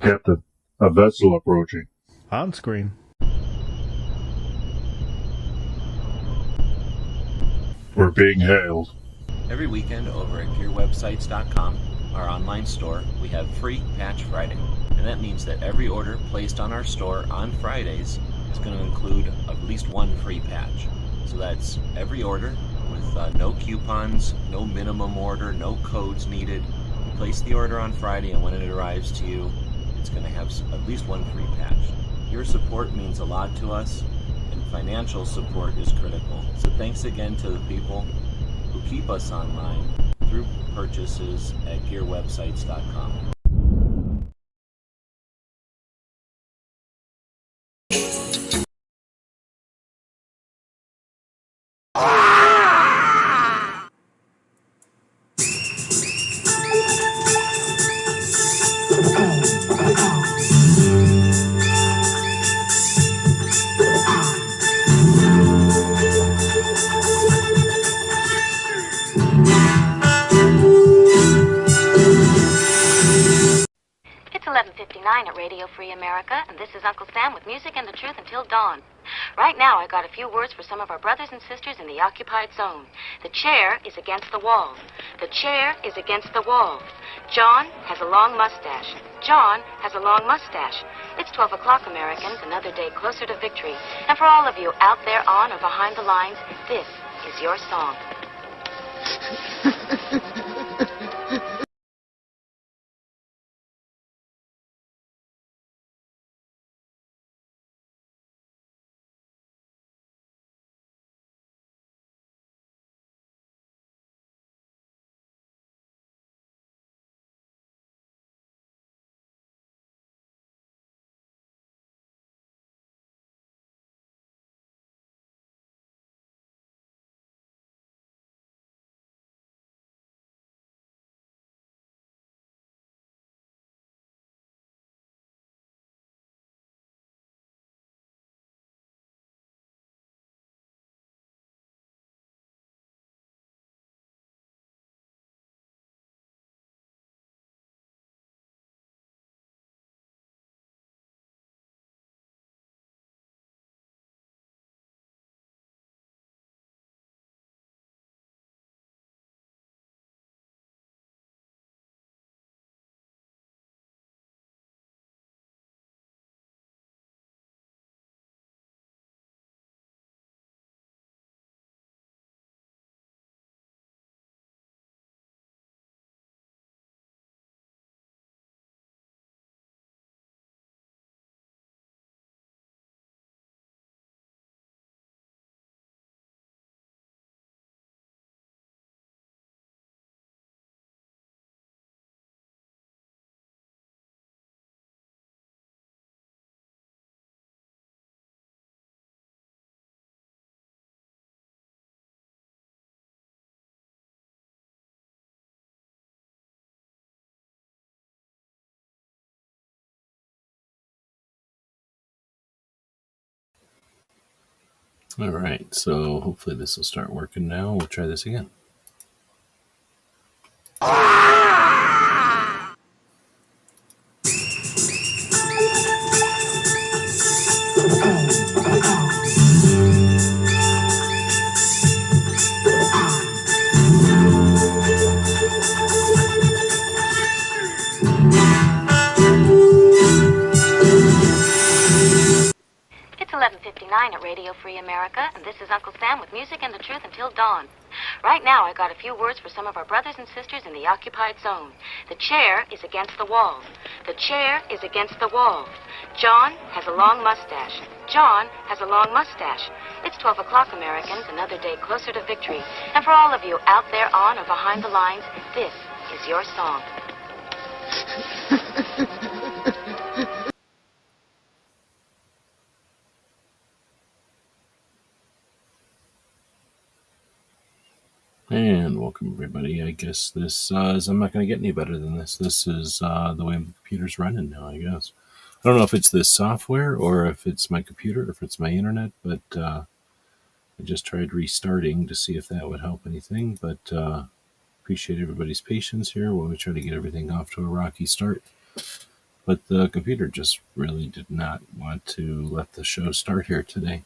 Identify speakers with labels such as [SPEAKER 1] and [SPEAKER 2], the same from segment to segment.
[SPEAKER 1] Captain, a vessel approaching.
[SPEAKER 2] On screen.
[SPEAKER 1] We're being hailed.
[SPEAKER 3] Every weekend over at gearwebsites.com, our online store, we have free Patch Friday. And that means that every order placed on our store on Fridays is going to include at least one free patch. So that's every order with no coupons, no minimum order, no codes needed. You place the order on Friday, and when it arrives to you, it's going to have at least one free patch. Your support means a lot to us, and financial support is critical. So thanks again to the people who keep us online through purchases at gearwebsites.com.
[SPEAKER 4] It's 11:59 at Radio Free America, and this is Uncle Sam with music and the truth until dawn. Right now, I got a few words for some of our brothers and sisters in the occupied zone. The chair is against the wall. The chair is against the wall. John has a long mustache. John has a long mustache. It's 12 o'clock, Americans, another day closer to victory. And for all of you out there on or behind the lines, this is your song.
[SPEAKER 5] All right, so hopefully this will start working now. We'll try this again.
[SPEAKER 4] It's 11:59 at Radio Free America, and this is Uncle Sam with music and the truth until dawn. Right now, I got a few words for some of our brothers and sisters in the occupied zone. The chair is against the wall. The chair is against the wall. John has a long mustache. John has a long mustache. It's 12 o'clock, Americans, another day closer to victory. And for all of you out there on or behind the lines, this is your song.
[SPEAKER 5] And welcome, everybody. I guess this is, I'm not going to get any better than this. This is the way the computer's running now, I guess. I don't know if it's this software or if it's my computer or if it's my internet, but I just tried restarting to see if that would help anything. But appreciate everybody's patience here while we try to get everything off to a rocky start. But the computer just really did not want to let the show start here today.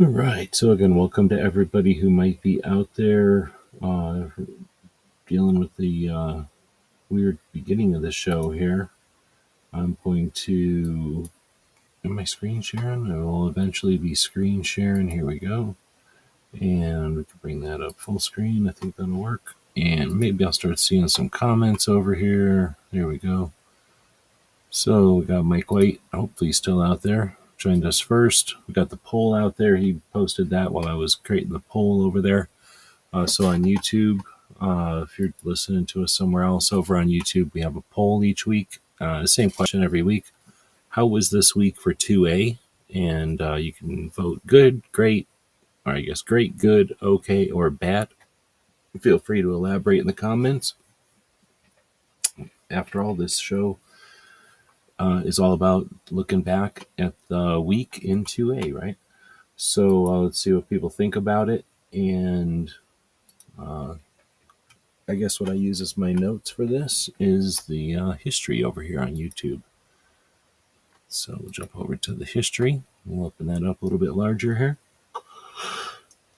[SPEAKER 5] All right. So again, welcome to everybody who might be out there dealing with the weird beginning of the show here. I'm going to... Am I screen sharing? I will eventually be screen sharing. Here we go. And we can bring that up full screen. I think that'll work. And maybe I'll start seeing some comments over here. There we go. So we got Mike White, hopefully he's still out there, joined us first. We got the poll out there. He posted that while I was creating the poll over there. So on YouTube, if you're listening to us somewhere else, over on YouTube, we have a poll each week. The same question every week. How was this week for 2A? And you can vote good, great, or I guess great, good, okay, or bad. Feel free to elaborate in the comments. After all, this show is all about looking back at the week in 2A, right? So let's see what people think about it. And I guess what I use as my notes for this is the history over here on YouTube. So we'll jump over to the history. We'll open that up a little bit larger here.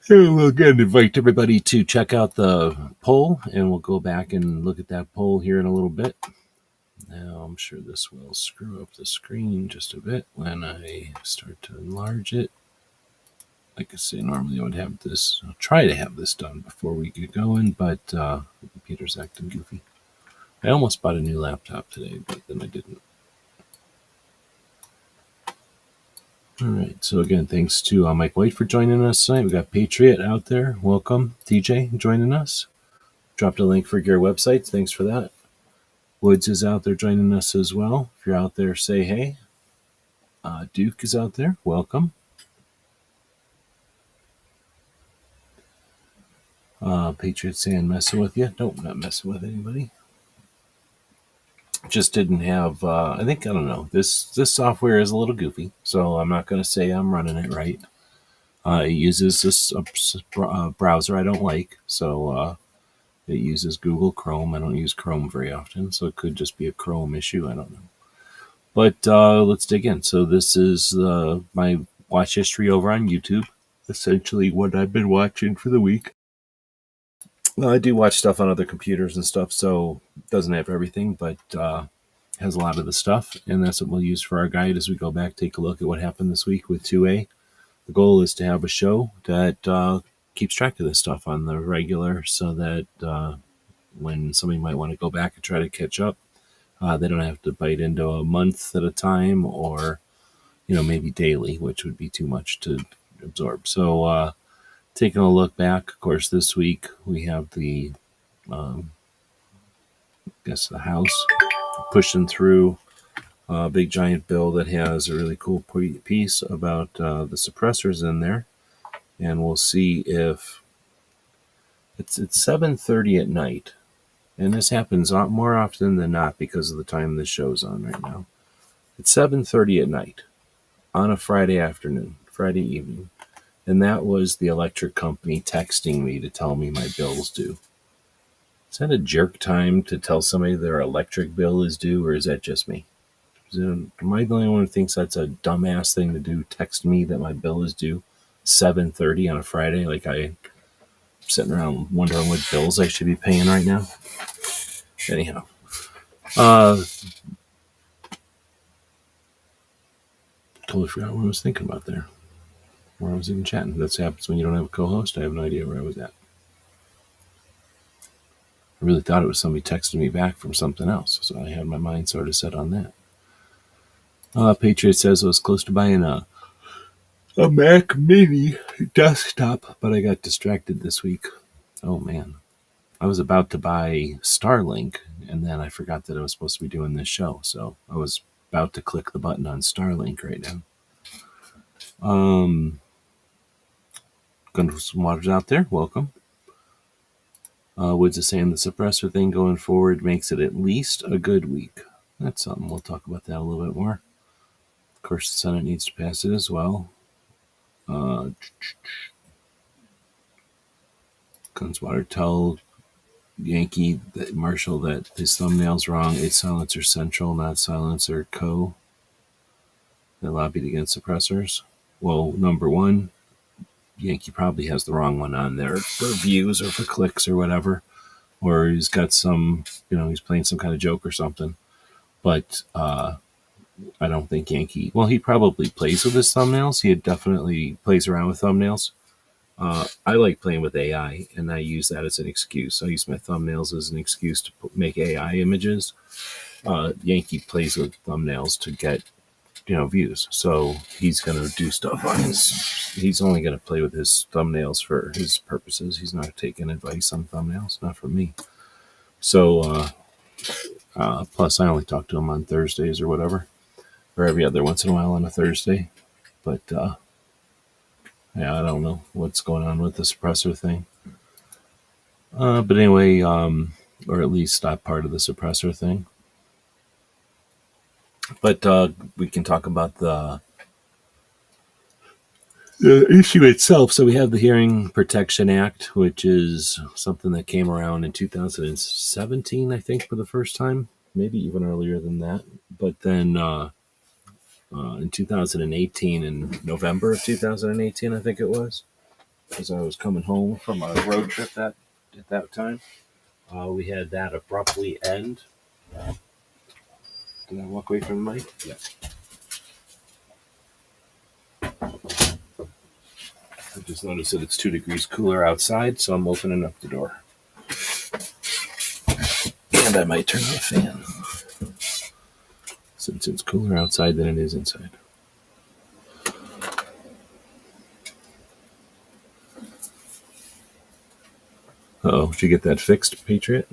[SPEAKER 5] And we'll again invite everybody to check out the poll, and we'll go back and look at that poll here in a little bit. Now, I'm sure this will screw up the screen just a bit when I start to enlarge it. Like I say, normally I would have this, I'll try to have this done before we get going, but the computer's acting goofy. I almost bought a new laptop today, but then I didn't. All right, so again, thanks to Mike White for joining us tonight. We got Patriot out there. Welcome. DJ joining us. Dropped a link for your websites. Thanks for that. Woods is out there joining us as well. If you're out there, say hey. Duke is out there. Welcome. Patriot saying messing with you. Nope, not messing with anybody. Just didn't have, I don't know. This software is a little goofy, so I'm not going to say I'm running it right. It uses this browser I don't like, so it uses Google Chrome. I don't use Chrome very often, so it could just be a Chrome issue. I don't know. But let's dig in. So this is my watch history over on YouTube. Essentially what I've been watching for the week. Well, I do watch stuff on other computers and stuff, so it doesn't have everything, but has a lot of the stuff. And that's what we'll use for our guide as we go back, take a look at what happened this week with 2A. The goal is to have a show that keeps track of this stuff on the regular so that when somebody might want to go back and try to catch up, they don't have to bite into a month at a time or, maybe daily, which would be too much to absorb. So taking a look back, of course, this week we have the House pushing through a big giant bill that has a really cool piece about the suppressors in there. And we'll see if it's 7:30 at night. And this happens more often than not because of the time this show's on right now. It's 7:30 at night on a Friday afternoon, Friday evening. And that was the electric company texting me to tell me my bill's due. Is that a jerk time to tell somebody their electric bill is due, or is that just me? Am I the only one who thinks that's a dumbass thing to do, text me that my bill is due 7:30 on a Friday? Like I'm sitting around wondering what bills I should be paying right now. Anyhow. Totally forgot what I was thinking about there. Where I was even chatting. That happens when you don't have a co-host. I have no idea where I was at. I really thought it was somebody texting me back from something else, so I had my mind sort of set on that. Patriot says I was close to buying a Mac Mini desktop, but I got distracted this week. Oh, man. I was about to buy Starlink, and then I forgot that I was supposed to be doing this show, so I was about to click the button on Starlink right now. Guns and Waters out there, welcome. Woods is saying the suppressor thing going forward makes it at least a good week. That's something. We'll talk about that a little bit more. Of course, the Senate needs to pass it as well. Gunswater tell Yankee that Marshall that his thumbnail's wrong. It's Silencer Central, not Silencer Co. They lobbied against suppressors. Well, number one, Yankee probably has the wrong one on there for views or for clicks or whatever. Or he's got some, he's playing some kind of joke or something. But I don't think Yankee, well, he probably plays with his thumbnails. He definitely plays around with thumbnails. I like playing with AI, and I use that as an excuse. I use my thumbnails as an excuse to make AI images. Yankee plays with thumbnails to get, views. So he's going to do stuff on he's only going to play with his thumbnails for his purposes. He's not taking advice on thumbnails, not from me. So, plus I only talk to him on Thursdays or whatever, or every other once in a while on a Thursday. But, yeah, I don't know what's going on with the suppressor thing. But anyway, or at least stop part of the suppressor thing. But we can talk about the issue itself. So we have the Hearing Protection Act, which is something that came around in 2017, I think, for the first time. Maybe even earlier than that. But then in 2018, in November of 2018, I think it was, as I was coming home from a road trip at that time, we had that abruptly end. Did I walk away from the mic? Yeah. I just noticed that it's 2 degrees cooler outside, so I'm opening up the door. And I might turn on the fan, since it's cooler outside than it is inside. Uh-oh, did you get that fixed, Patriot?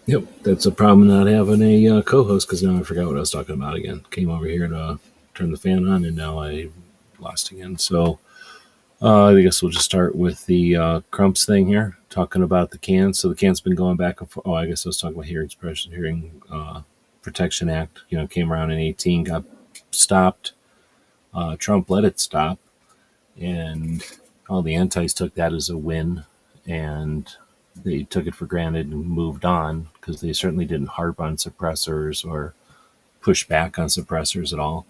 [SPEAKER 5] Yep, that's a problem not having a co-host, because now I forgot what I was talking about again. Came over here to turn the fan on, and now I lost again. So I guess we'll just start with the Crumps thing here, talking about the cans. So the can's been going back and forth. Oh, I guess I was talking about Hearing Protection Act. Came around in 18, got stopped. Trump let it stop, and all the antis took that as a win, and they took it for granted and moved on, because they certainly didn't harp on suppressors or push back on suppressors at all.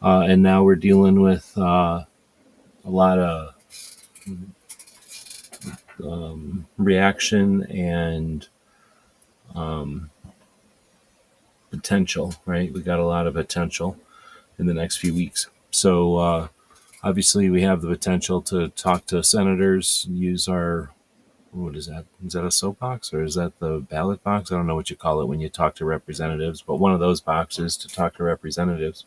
[SPEAKER 5] And now we're dealing with a lot of reaction and potential, right? We got a lot of potential in the next few weeks. So obviously we have the potential to talk to senators, use our, what is that? Is that a soapbox, or is that the ballot box? I don't know what you call it when you talk to representatives, but one of those boxes to talk to representatives.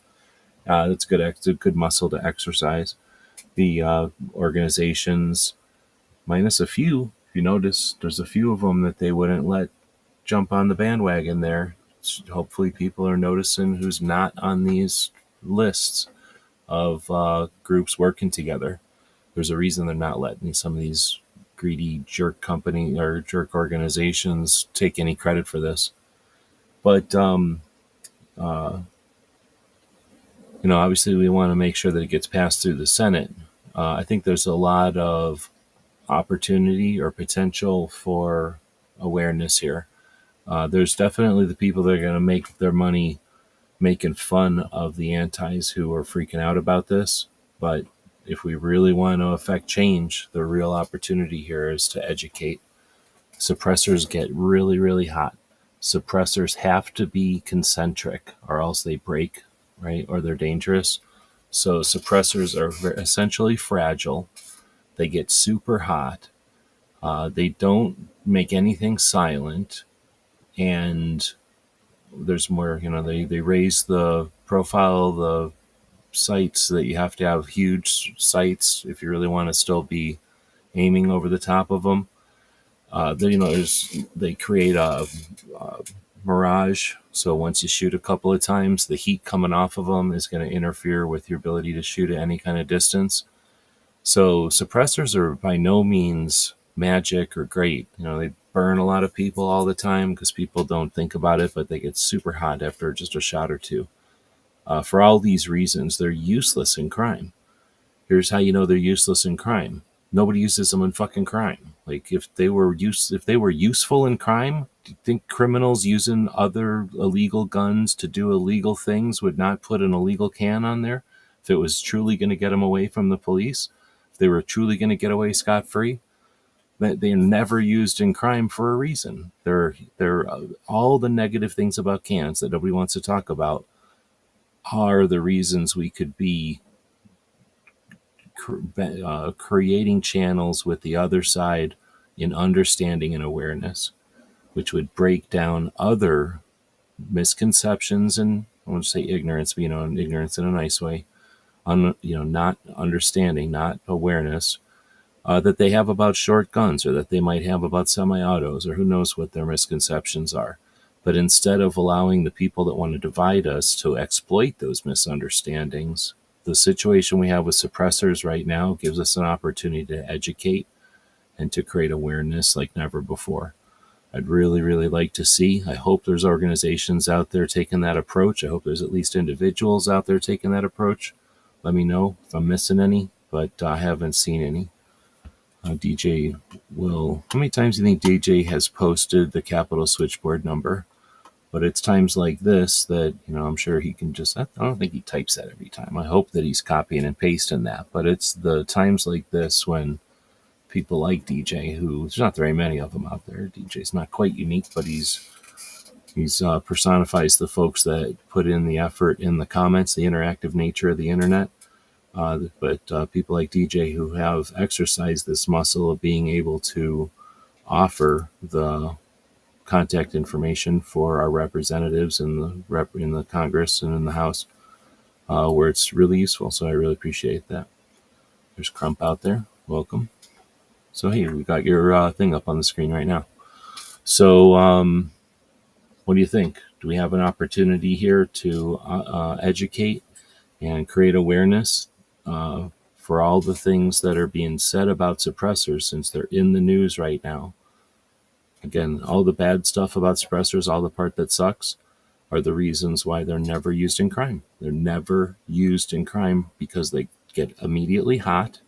[SPEAKER 5] That's good. It's a good muscle to exercise. The organizations, minus a few, if you notice, there's a few of them that they wouldn't let jump on the bandwagon there. Hopefully people are noticing who's not on these lists of groups working together. There's a reason they're not letting some of these greedy jerk company or jerk organizations take any credit for this. But obviously we want to make sure that it gets passed through the Senate. I think there's a lot of opportunity or potential for awareness here. There's definitely the people that are going to make their money making fun of the antis who are freaking out about this. But if we really want to affect change, the real opportunity here is to educate. Suppressors get really, really hot. Suppressors have to be concentric, or else they break, right? Or they're dangerous. So suppressors are essentially fragile. They get super hot. They don't make anything silent. And there's more, they raise the profile of the sites, so that you have to have huge sites if you really want to still be aiming over the top of them. they create a mirage. So once you shoot a couple of times, the heat coming off of them is going to interfere with your ability to shoot at any kind of distance. So suppressors are by no means magic or great. They burn a lot of people all the time because people don't think about it, but they get super hot after just a shot or two. For all these reasons, they're useless in crime. Here's how you know they're useless in crime. Nobody uses them in fucking crime. Like if they were useful in crime, do you think criminals using other illegal guns to do illegal things would not put an illegal can on there? If it was truly going to get them away from the police, if they were truly going to get away scot-free, they're never used in crime for a reason. They're all the negative things about cans that nobody wants to talk about are the reasons we could be creating channels with the other side in understanding and awareness, which would break down other misconceptions and I won't say ignorance, but ignorance in a nice way, not understanding, not awareness that they have about short guns or that they might have about semi-autos or who knows what their misconceptions are. But instead of allowing the people that want to divide us to exploit those misunderstandings, the situation we have with suppressors right now gives us an opportunity to educate and to create awareness like never before. I'd really, really like to see. I hope there's organizations out there taking that approach. I hope there's at least individuals out there taking that approach. Let me know if I'm missing any, but I haven't seen any. DJ will. How many times do you think DJ has posted the Capitol switchboard number? But it's times like this that, I'm sure he can just, I don't think he types that every time. I hope that he's copying and pasting that. But it's the times like this when people like DJ, who, there's not very many of them out there. DJ's not quite unique, but he's personifies the folks that put in the effort in the comments, the interactive nature of the internet. But people like DJ who have exercised this muscle of being able to offer the contact information for our representatives in the Congress and in the House, where it's really useful. So I really appreciate that. There's Crump out there. Welcome. So hey, we got your thing up on the screen right now. So what do you think? Do we have an opportunity here to educate and create awareness for all the things that are being said about suppressors since they're in the news right now? Again, all the bad stuff about suppressors, all the part that sucks, are the reasons why they're never used in crime. They're never used in crime because they get immediately hot.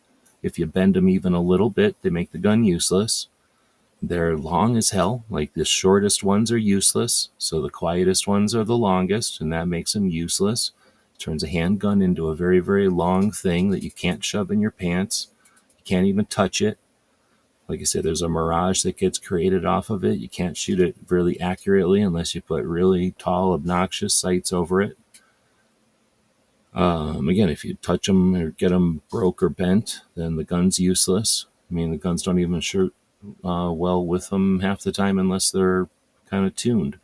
[SPEAKER 5] If you bend them even a little bit, they make the gun useless. They're long as hell. Like the shortest ones are useless, so the quietest ones are the longest, and that makes them useless. Turns a handgun into a very, very long thing that you can't shove in your pants. You can't even touch it. Like I said, there's a mirage that gets created off of it. You can't shoot it really accurately unless you put really tall, obnoxious sights over it. Again, if you touch them or get them broke or bent, then the gun's useless. I mean, the guns don't even shoot well with them half the time unless they're kind of tuned.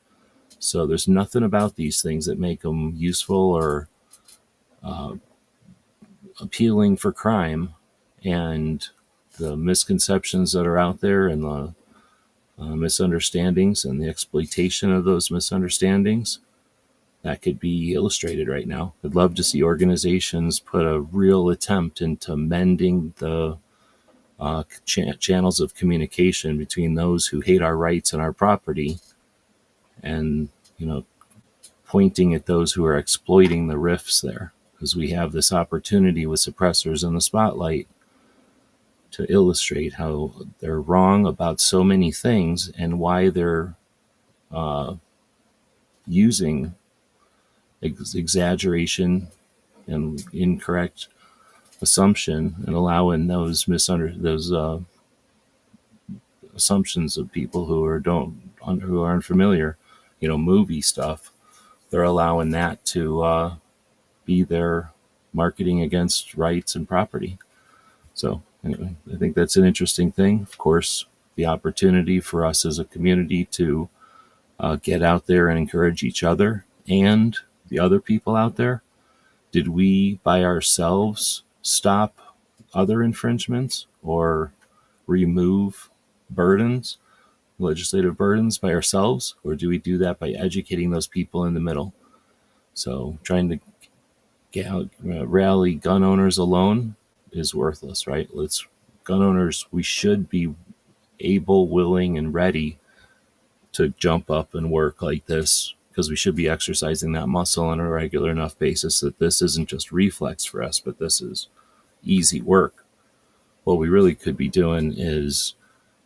[SPEAKER 5] So there's nothing about these things that make them useful or appealing for crime. And the misconceptions that are out there and the misunderstandings and the exploitation of those misunderstandings, that could be illustrated right now. I'd love to see organizations put a real attempt into mending the channels of communication between those who hate our rights and our property and, pointing at those who are exploiting the rifts there. Because we have this opportunity with suppressors in the spotlight to illustrate how they're wrong about so many things and why they're using exaggeration and incorrect assumption and allowing those assumptions of people who aren't familiar, movie stuff. They're allowing that to be their marketing against rights and property. So anyway, I think that's an interesting thing. Of course, the opportunity for us as a community to get out there and encourage each other and the other people out there. Did we by ourselves stop other infringements or remove burdens? legislative burdens by ourselves, or do we do that by educating those people in the middle? So trying to rally gun owners alone is worthless, right? Gun owners, we should be able, willing, and ready to jump up and work like this, because we should be exercising that muscle on a regular enough basis that this isn't just reflex for us, but this is easy work. What we really could be doing is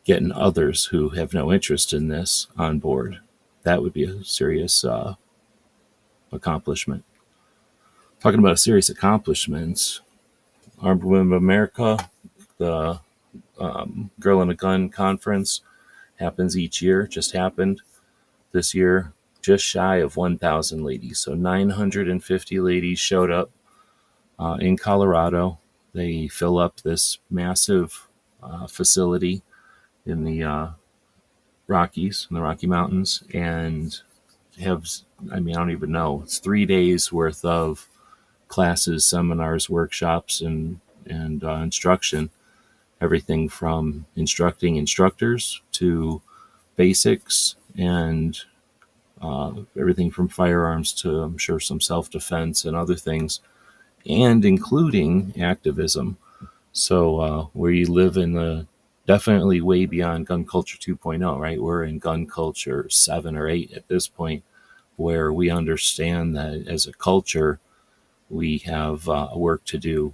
[SPEAKER 5] getting others who have no interest in this on board. That would be a serious accomplishment. Talking about serious accomplishments, Armed Women of America, the Girl in a Gun conference happens each year, just happened this year, just shy of 1,000 ladies. So 950 ladies showed up in Colorado. They fill up this massive facility in the Rockies, in the Rocky Mountains, and have, I don't even know, it's 3 days worth of classes, seminars, workshops, and instruction. Everything from instructing instructors to basics, and everything from firearms to, I'm sure, some self-defense and other things, and including activism. So we live in the definitely way beyond gun culture 2.0, right? We're in gun culture 7 or 8 at this point, where we understand that as a culture, we have work to do.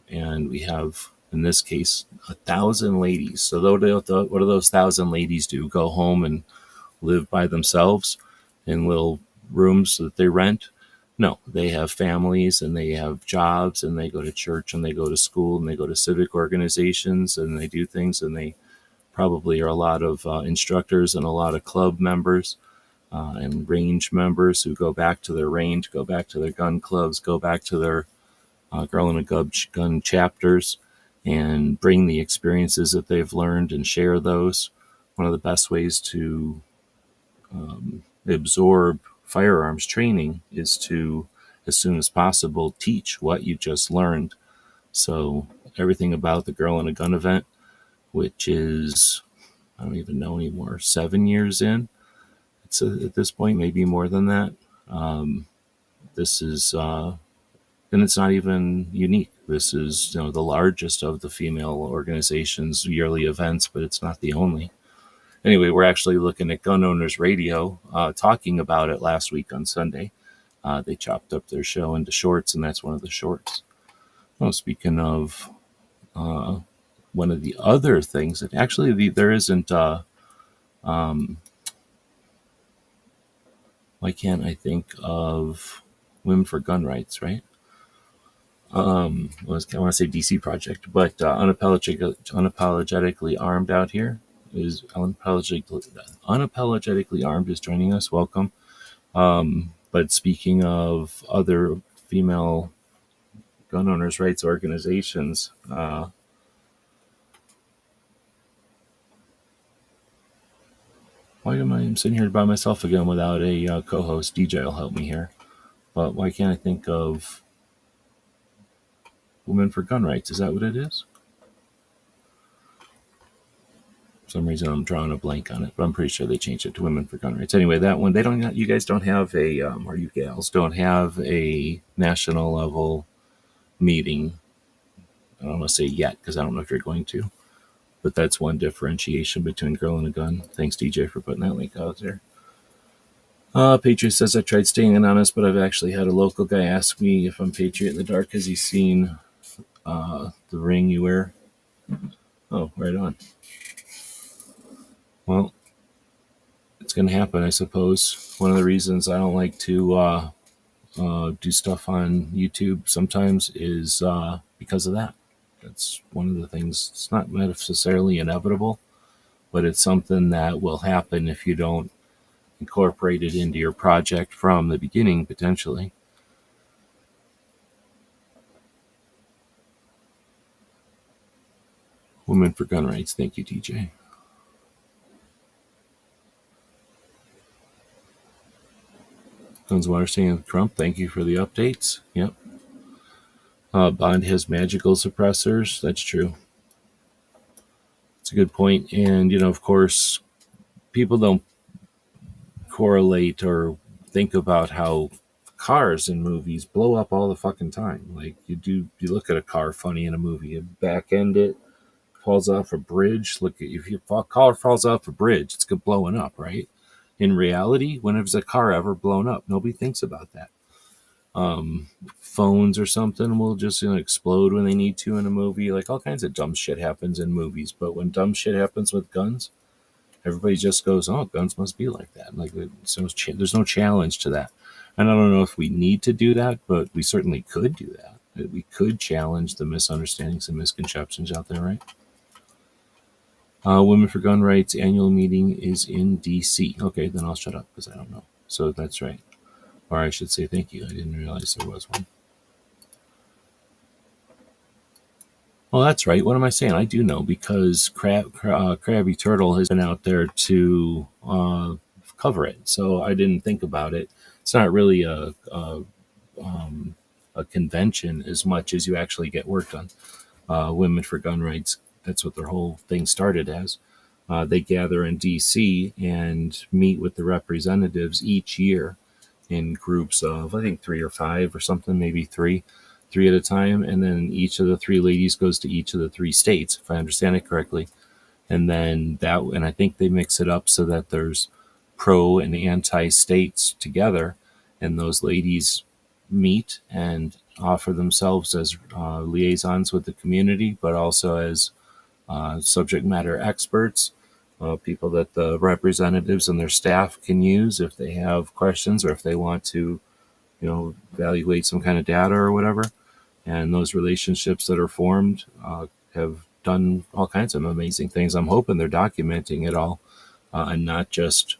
[SPEAKER 5] And we have, in this case, 1,000 ladies. So what do those 1,000 ladies do? Go home and live by themselves in little rooms that they rent? No, they have families and they have jobs and they go to church and they go to school and they go to civic organizations and they do things, and they probably are a lot of instructors and a lot of club members and range members who go back to their range, go back to their gun clubs, go back to their Girl in a Gun chapters, and bring the experiences that they've learned and share those. One of the best ways to absorb firearms training is to, as soon as possible, teach what you just learned. So everything about the Girl in a Gun event, which is, I don't even know anymore, 7 years in. It's at this point, maybe more than that. This is, and it's not even unique. This is, the largest of the female organization's yearly events, but it's not the only. Anyway, we're actually looking at Gun Owners Radio, talking about it last week on Sunday. They chopped up their show into shorts, and that's one of the shorts. Well, speaking of one of the other things, that actually there isn't, why can't I think of Women for Gun Rights, right? I want to say DC Project, but unapologetically armed out here is unapologetically armed is joining us. Welcome. But speaking of other female gun owners' rights organizations, why am I sitting here by myself again without a co-host? DJ will help me here. But why can't I think of Women for Gun Rights? Is that what it is? For some reason I'm drawing a blank on it, but I'm pretty sure they changed it to Women for Gun Rights. Anyway, that one, you guys don't have a, or you gals don't have a national level meeting. I don't want to say yet, because I don't know if you're going to, but that's one differentiation between Girl in a Gun. Thanks, DJ, for putting that link out there. Patriot says, I tried staying anonymous, but I've actually had a local guy ask me if I'm Patriot in the dark. Has he seen the ring you wear? Oh, right on. Well, it's going to happen, I suppose. One of the reasons I don't like to do stuff on YouTube sometimes is because of that. That's one of the things. It's not necessarily inevitable, but it's something that will happen if you don't incorporate it into your project from the beginning, potentially. Women for Gun Rights. Thank you, DJ. Guns Water saying Trump, thank you for the updates. Yep. Bond has magical suppressors. That's true. It's a good point. And, of course, people don't correlate or think about how cars in movies blow up all the fucking time. Like you look at a car funny in a movie, you back end it, falls off a bridge. Look, if your car falls off a bridge, it's blowing up, right? In reality, when has a car ever blown up? Nobody thinks about that. Phones or something will just explode when they need to in a movie. Like all kinds of dumb shit happens in movies. But when dumb shit happens with guns, everybody just goes, "Oh, guns must be like that." Like there's no challenge to that. And I don't know if we need to do that, but we certainly could do that. We could challenge the misunderstandings and misconceptions out there, right? Women for Gun Rights annual meeting is in D.C. Okay, then I'll shut up because I don't know. So that's right. Or I should say thank you. I didn't realize there was one. Oh, that's right. What am I saying? I do know because Krabby Turtle has been out there to cover it. So I didn't think about it. It's not really a convention as much as you actually get work done. Women for Gun Rights, that's what their whole thing started as. They gather in D.C. and meet with the representatives each year in groups of, I think, 3 or 5 or something, maybe three at a time. And then each of the 3 ladies goes to each of the 3 states, if I understand it correctly. And then and I think they mix it up so that there's pro and anti states together. And those ladies meet and offer themselves as liaisons with the community, but also as subject matter experts, people that the representatives and their staff can use if they have questions or if they want to, evaluate some kind of data or whatever. And those relationships that are formed have done all kinds of amazing things. I'm hoping they're documenting it all and not just,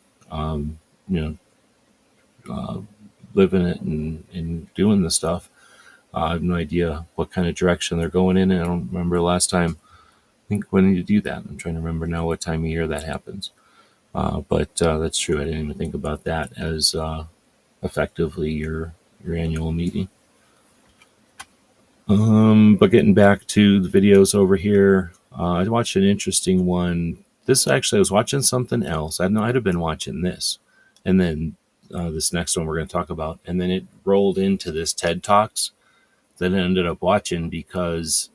[SPEAKER 5] living it and doing the stuff. I have no idea what kind of direction they're going in. And I don't remember last time. I think when did you do that? I'm trying to remember now what time of year that happens. But that's true. I didn't even think about that as effectively your annual meeting. But getting back to the videos over here, I watched an interesting one. This actually, I was watching something else. I'd have been watching this. And then this next one we're going to talk about. And then it rolled into this TED Talks that I ended up watching because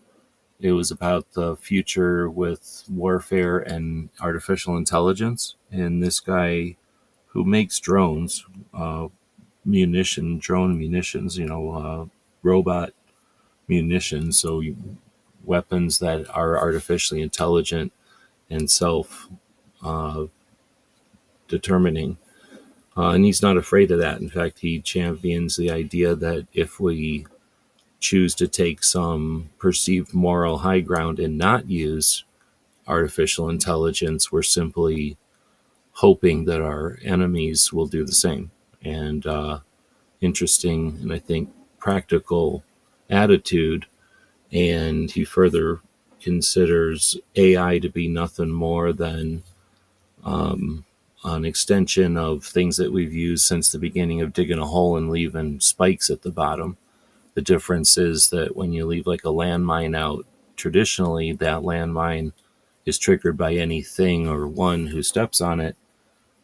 [SPEAKER 5] it was about the future with warfare and artificial intelligence. And this guy who makes drones, drone munitions, robot munitions, so weapons that are artificially intelligent and self determining. And he's not afraid of that. In fact, he champions the idea that if we choose to take some perceived moral high ground and not use artificial intelligence, we're simply hoping that our enemies will do the same. And interesting, and I think practical attitude. And he further considers AI to be nothing more than an extension of things that we've used since the beginning of digging a hole and leaving spikes at the bottom. The difference is that when you leave like a landmine out, traditionally that landmine is triggered by anything or one who steps on it,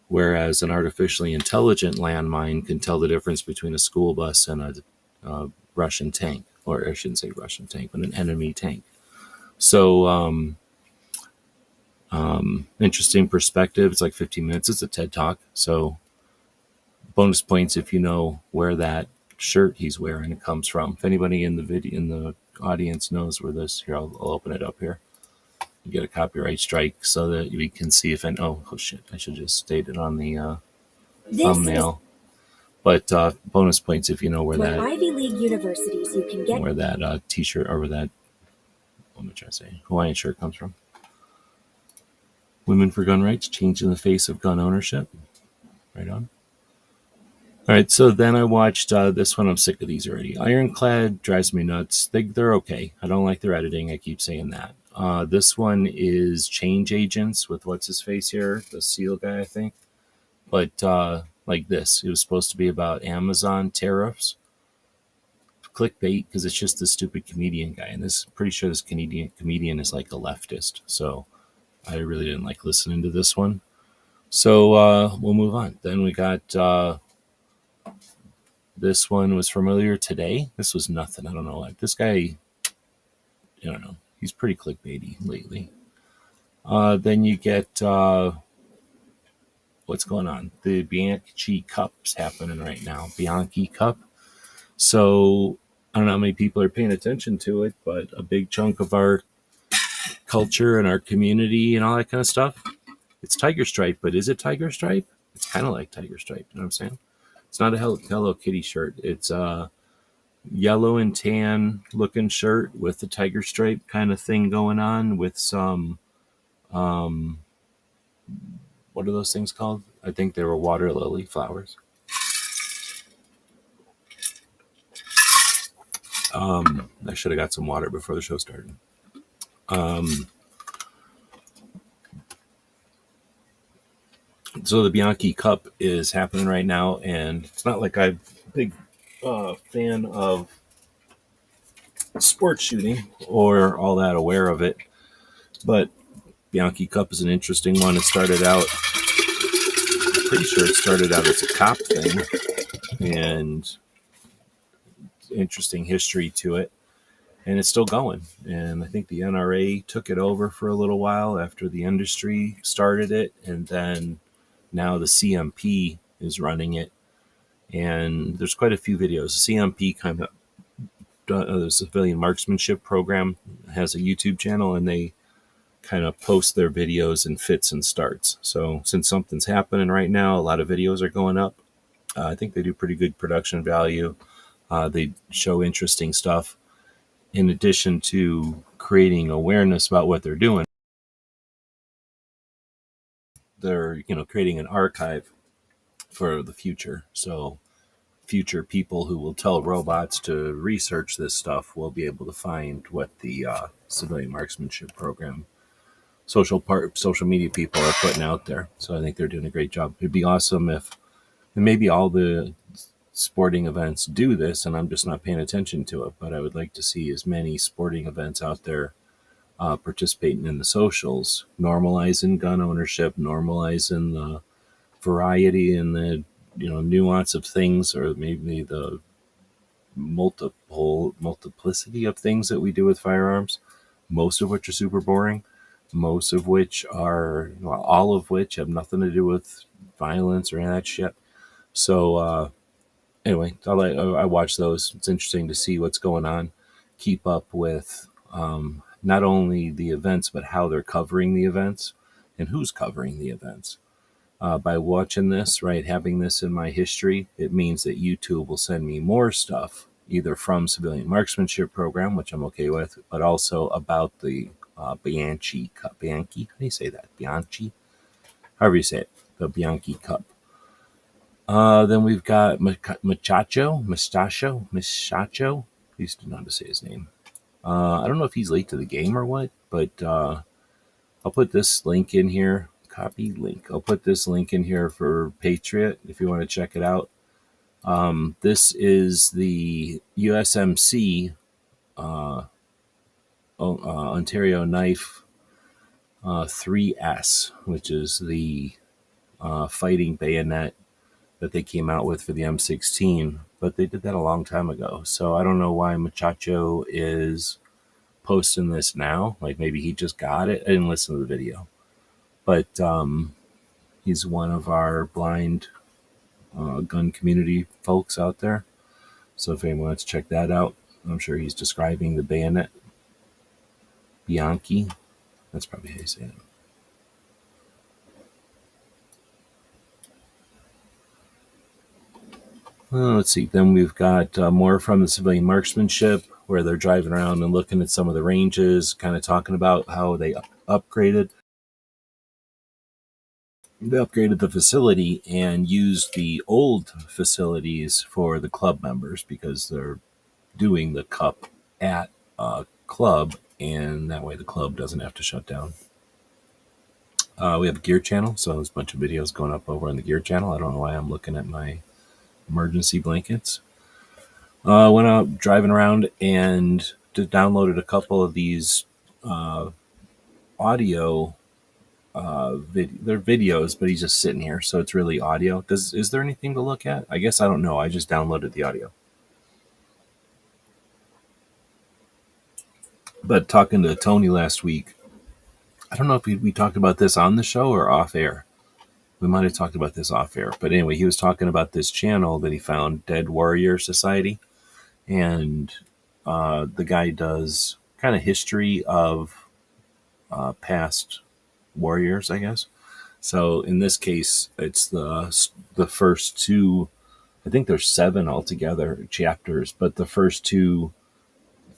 [SPEAKER 5] whereas an artificially intelligent landmine can tell the difference between a school bus and a Russian tank, or I shouldn't say Russian tank, but an enemy tank. So interesting perspective. It's like 15 minutes. It's a TED Talk. So bonus points if you know where that shirt he's wearing comes from. If anybody in the audience knows where this, here I'll open it up here. You get a copyright strike so that we can see if oh shit, I should just state it on the thumbnail. But bonus points if you know where that
[SPEAKER 2] Ivy League universities you can get
[SPEAKER 5] where that t-shirt or where that Hawaiian shirt comes from. Women for Gun Rights, changing the face of gun ownership. Right on. All right, so then I watched this one. I'm sick of these already. Ironclad drives me nuts. They're okay. I don't like their editing. I keep saying that. This one is Change Agents with what's his face here, the SEAL guy, I think. But like this, it was supposed to be about Amazon tariffs. Clickbait, because it's just this stupid comedian guy, and pretty sure this comedian is like a leftist. So I really didn't like listening to this one. So we'll move on. Then we got this one was from earlier today. This was nothing. I don't know. This guy, I don't know. He's pretty clickbaity lately. Then you get what's going on. The Bianchi Cup's happening right now. Bianchi Cup. So I don't know how many people are paying attention to it, but a big chunk of our culture and our community and all that kind of stuff. It's Tiger Stripe, but is it Tiger Stripe? It's kind of like Tiger Stripe. You know what I'm saying? It's not a Hello Kitty shirt. It's a yellow and tan looking shirt with the tiger stripe kind of thing going on with some, what are those things called? I think they were water lily flowers. I should have got some water before the show started. So the Bianchi Cup is happening right now, and it's not like I'm a big fan of sports shooting or all that aware of it, but Bianchi Cup is an interesting one. It started out, I'm pretty sure it started out as a cop thing, and interesting history to it, and it's still going. And I think the NRA took it over for a little while after the industry started it, and then now the CMP is running it. And there's quite a few videos. CMP kind of the Civilian Marksmanship Program has a YouTube channel, and they kind of post their videos in fits and starts. So since something's happening right now, a lot of videos are going up. I think they do pretty good production value. They show interesting stuff. In addition to creating awareness about what they're doing, they're creating an archive for the future. So future people who will tell robots to research this stuff will be able to find what the Civilian Marksmanship Program social media people are putting out there. So I think they're doing a great job. It'd be awesome if, and maybe all the sporting events do this, and I'm just not paying attention to it, but I would like to see as many sporting events out there participating in the socials, normalizing gun ownership, normalizing the variety and the nuance of things, or maybe the multiplicity of things that we do with firearms, most of which are super boring, most of which are, well, all of which have nothing to do with violence or any of that shit. So anyway, I watch those. It's interesting to see what's going on, keep up with not only the events, but how they're covering the events and who's covering the events. By watching this, right, having this in my history, it means that YouTube will send me more stuff, either from Civilian Marksmanship Program, which I'm okay with, but also about the Bianchi Cup. Bianchi? How do you say that? Bianchi? However you say it. The Bianchi Cup. Then we've got Muchacho. Please do not say his name. I don't know if he's late to the game or what, but I'll put this link in here. Copy link. I'll put this link in here for Patriot if you want to check it out. This is the USMC Ontario Knife 3S, which is the fighting bayonet that they came out with for the M16, but they did that a long time ago. So I don't know why Muchacho is posting this now. Like maybe he just got it. I didn't listen to the video, but he's one of our blind gun community folks out there. So if anyone wants to check that out, I'm sure he's describing the bayonet. Bianchi. That's probably how you say it. Let's see. Then we've got more from the Civilian Marksmanship, where they're driving around and looking at some of the ranges, kind of talking about how they upgraded. They upgraded the facility and used the old facilities for the club members because they're doing the cup at a club, and that way the club doesn't have to shut down. We have a gear channel, so there's a bunch of videos going up over on the gear channel. I don't know why I'm looking at my emergency blankets. Went out driving around and downloaded a couple of these audio they're videos, but he's just sitting here, so it's really audio. Is there anything to look at? I guess I don't know. I just downloaded the audio. But talking to Tony last week, I don't know if we talked about this on the show or off air. We might have talked about this off air. But anyway, he was talking about this channel that he found, Dead Warrior Society. And the guy does kind of history of past warriors, I guess. So in this case, it's the first two. I think there's 7 altogether chapters, but the first 2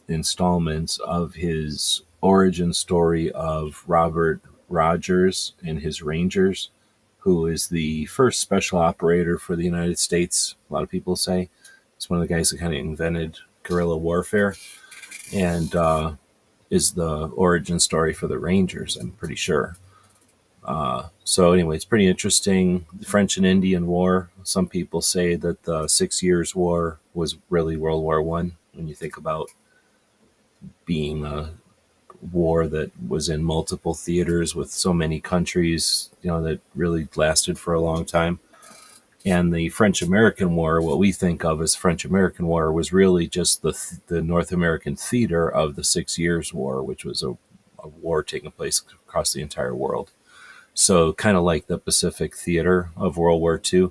[SPEAKER 5] installments of his origin story of Robert Rogers and his Rangers, who is the first special operator for the United States. A lot of people say it's one of the guys that kind of invented guerrilla warfare, and is the origin story for the Rangers, I'm pretty sure. So anyway, it's pretty interesting. The French and Indian War. Some people say that the 6 Years' War was really World War One. When you think about being a war that was in multiple theaters with so many countries, that really lasted for a long time. And the French-American War, what we think of as French-American War, was really just the North American theater of the 6 Years' War, which was a war taking place across the entire world. So kind of like the Pacific theater of World War II,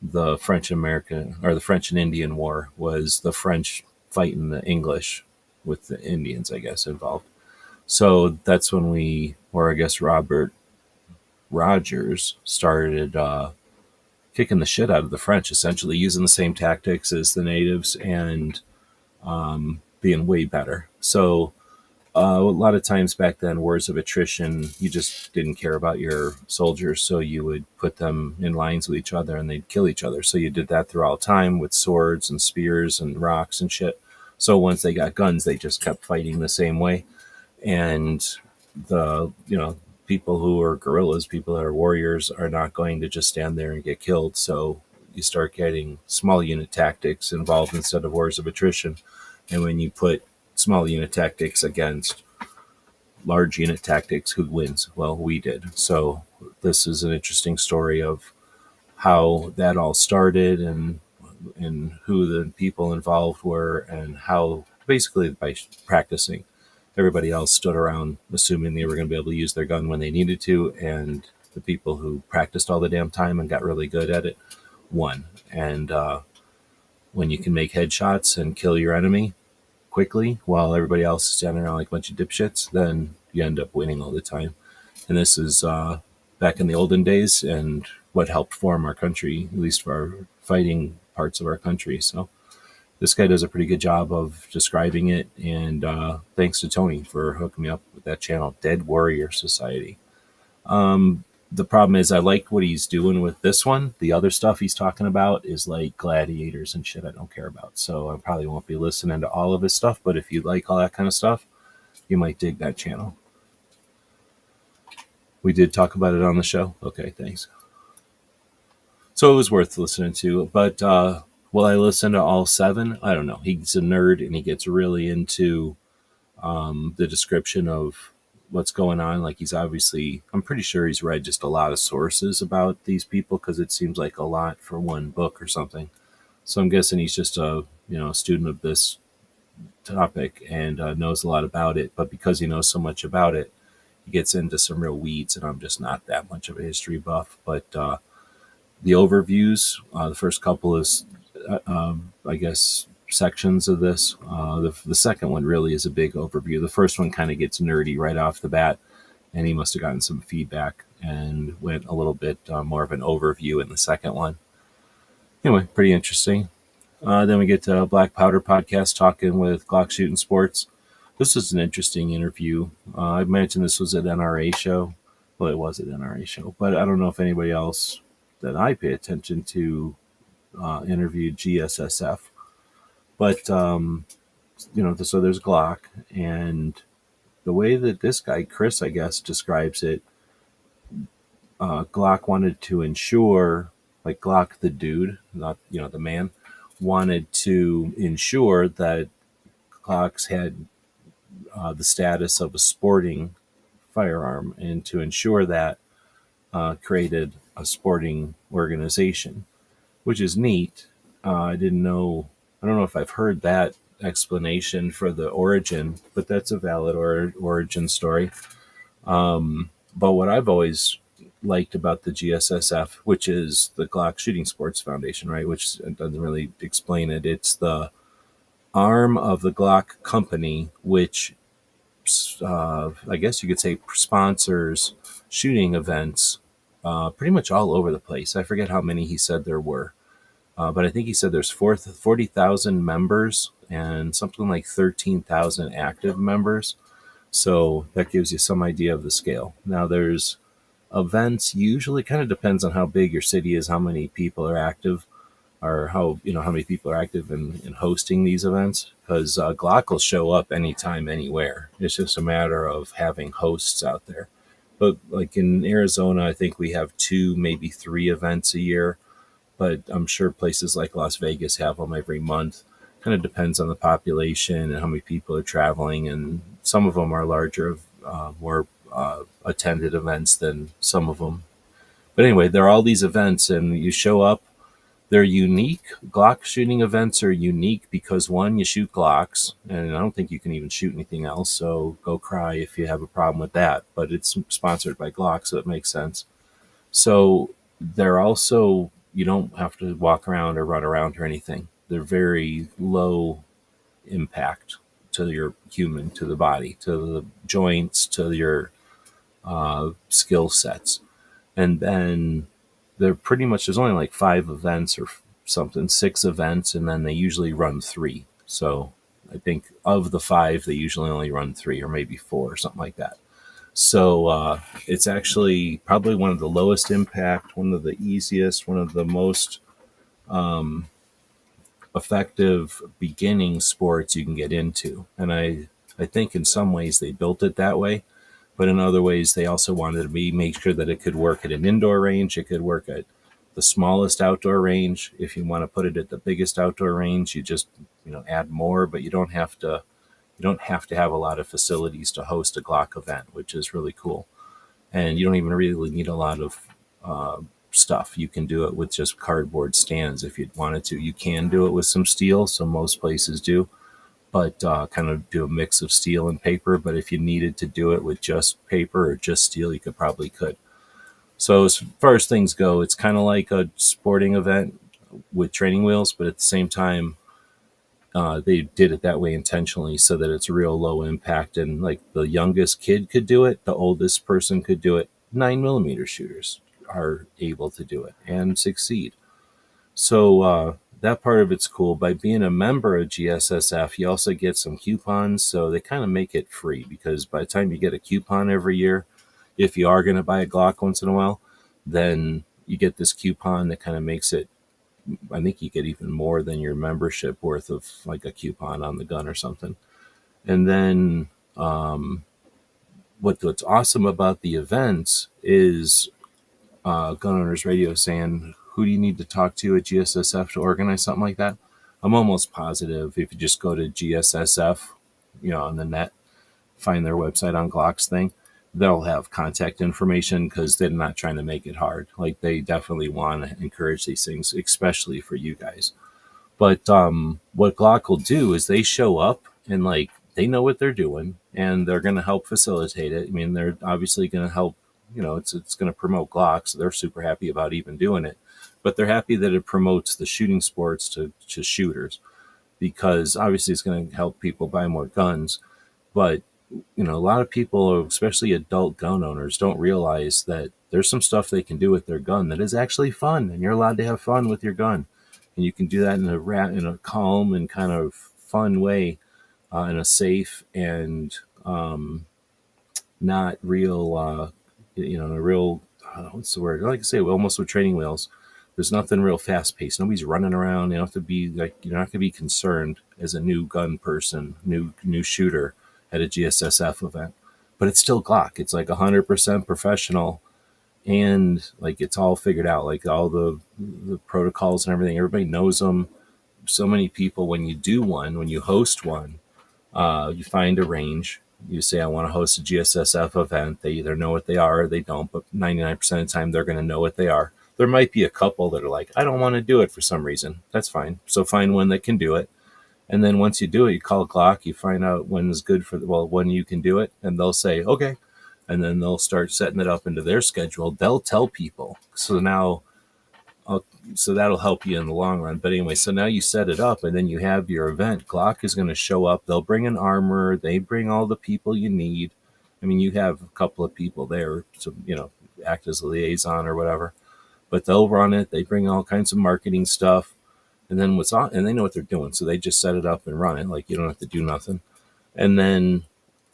[SPEAKER 5] the French and Indian War was the French fighting the English with the Indians, I guess, involved. So that's when I guess Robert Rogers started kicking the shit out of the French, essentially using the same tactics as the natives and being way better. So a lot of times back then, wars of attrition, you just didn't care about your soldiers, so you would put them in lines with each other and they'd kill each other. So you did that throughout time with swords and spears and rocks and shit. So once they got guns, they just kept fighting the same way. And the people who are guerrillas, people that are warriors, are not going to just stand there and get killed. So you start getting small unit tactics involved instead of wars of attrition. And when you put small unit tactics against large unit tactics, who wins? Well, we did. So this is an interesting story of how that all started and who the people involved were, and how basically by practicing, everybody else stood around assuming they were going to be able to use their gun when they needed to, and the people who practiced all the damn time and got really good at it won. And when you can make headshots and kill your enemy quickly while everybody else is standing around like a bunch of dipshits, then you end up winning all the time. And this is back in the olden days, and what helped form our country, at least for our fighting parts of our country. So this guy does a pretty good job of describing it, and thanks to Tony for hooking me up with that channel, Dead Warrior Society. The problem is I like what he's doing with this one. The other stuff he's talking about is like gladiators and shit I don't care about. So I probably won't be listening to all of his stuff, but if you like all that kind of stuff, you might dig that channel. We did talk about it on the show. Okay, thanks. So it was worth listening to, but will I listen to all 7? I don't know. He's a nerd and he gets really into the description of what's going on. Like I'm pretty sure he's read just a lot of sources about these people, because it seems like a lot for one book or something. So I'm guessing he's just a student of this topic and knows a lot about it. But because he knows so much about it, he gets into some real weeds, and I'm just not that much of a history buff. But the overviews, the first couple is, I guess, sections of this. The second one really is a big overview. The first one kind of gets nerdy right off the bat, and he must have gotten some feedback and went a little bit more of an overview in the second one. Anyway, pretty interesting. Then we get to Black Powder Podcast talking with Glock Shooting Sports. This is an interesting interview. I mentioned this was at NRA show. Well, it was at NRA show, but I don't know if anybody else that I pay attention to interviewed GSSF. But, so there's Glock, and the way that this guy, Chris, I guess, describes it, Glock wanted to ensure, like Glock the dude, not, the man, wanted to ensure that Glocks had the status of a sporting firearm, and to ensure that, created a sporting organization, which is neat. I didn't know. I don't know if I've heard that explanation for the origin, but that's a valid origin story. But what I've always liked about the GSSF, which is the Glock Shooting Sports Foundation, right, which doesn't really explain it. It's the arm of the Glock company, which I guess you could say sponsors shooting events pretty much all over the place. I forget how many he said there were, but I think he said there's 40,000 members and something like 13,000 active members. So that gives you some idea of the scale. Now, there's events, usually kind of depends on how big your city is, how many people are active, or how many people are active in hosting these events, because Glock will show up anytime, anywhere. It's just a matter of having hosts out there. But like in Arizona, I think we have 2, maybe 3 events a year, but I'm sure places like Las Vegas have them every month. Kind of depends on the population and how many people are traveling, and some of them are larger, more attended events than some of them. But anyway, there are all these events, and you show up. They're unique. Glock shooting events are unique because, one, you shoot Glocks, and I don't think you can even shoot anything else, so go cry if you have a problem with that. But it's sponsored by Glock, so it makes sense. So they're also, you don't have to walk around or run around or anything. They're very low impact to your human, to the body, to the joints, to your skill sets. And then they're pretty much, there's only like 5 events or something, 6 events, and then they usually run 3. So I think of the 5, they usually only run 3 or maybe 4 or something like that. So it's actually probably one of the lowest impact, one of the easiest, one of the most effective beginning sports you can get into. And I think in some ways they built it that way, but in other ways they also wanted to make sure that it could work at an indoor range. It could work at the smallest outdoor range. If you want to put it at the biggest outdoor range, you just add more, but you don't have to have a lot of facilities to host a Glock event, which is really cool. And you don't even really need a lot of stuff. You can do it with just cardboard stands if you wanted to. You can do it with some steel, so most places do, but kind of do a mix of steel and paper. But if you needed to do it with just paper or just steel, you could. So as far as things go, it's kind of like a sporting event with training wheels, but at the same time, they did it that way intentionally so that it's real low impact. And like the youngest kid could do it, the oldest person could do it. 9mm shooters are able to do it and succeed. So that part of it's cool. By being a member of GSSF, you also get some coupons. So they kind of make it free, because by the time you get a coupon every year, if you are going to buy a Glock once in a while, then you get this coupon that kind of makes it, I think you get even more than your membership worth of like a coupon on the gun or something. And then what's awesome about the events is Gun Owners Radio saying, who do you need to talk to at GSSF to organize something like that? I'm almost positive if you just go to GSSF, on the net, find their website on Glock's thing, they'll have contact information, because they're not trying to make it hard. Like, they definitely want to encourage these things, especially for you guys. But what Glock will do is they show up and like they know what they're doing, and they're going to help facilitate it. I mean, they're obviously going to help. It's going to promote Glock, so they're super happy about even doing it. But they're happy that it promotes the shooting sports to shooters, because obviously it's going to help people buy more guns. But a lot of people, especially adult gun owners, don't realize that there's some stuff they can do with their gun that is actually fun, and you're allowed to have fun with your gun. And you can do that in a calm and kind of fun way, in a safe and not real, in a real, what's the word? Like I say, almost with training wheels. There's nothing real fast paced. Nobody's running around. You don't have to be like, you're not going to be concerned as a new gun person, new shooter at a GSSF event. But it's still Glock. It's like 100% professional, and like it's all figured out. Like all the protocols and everything, everybody knows them. So many people, when you host one, you find a range, You say, I want to host a GSSF event. They either know what they are or they don't, but 99% of the time they're going to know what they are. There might be a couple that are like, I don't want to do it for some reason. That's fine. So find one that can do it. And then once you do it, you call Glock, you find out when is good for, when you can do it. And they'll say, okay. And then they'll start setting it up into their schedule. They'll tell people. So now, so that'll help you in the long run. But anyway, so now you set it up and then you have your event. Glock is going to show up. They'll bring an armor. They bring all the people you need. I mean, you have a couple of people there to, act as a liaison or whatever, but they'll run it. They bring all kinds of marketing stuff. And then what's on, and they know what they're doing. So they just set it up and run it. Like, you don't have to do nothing. And then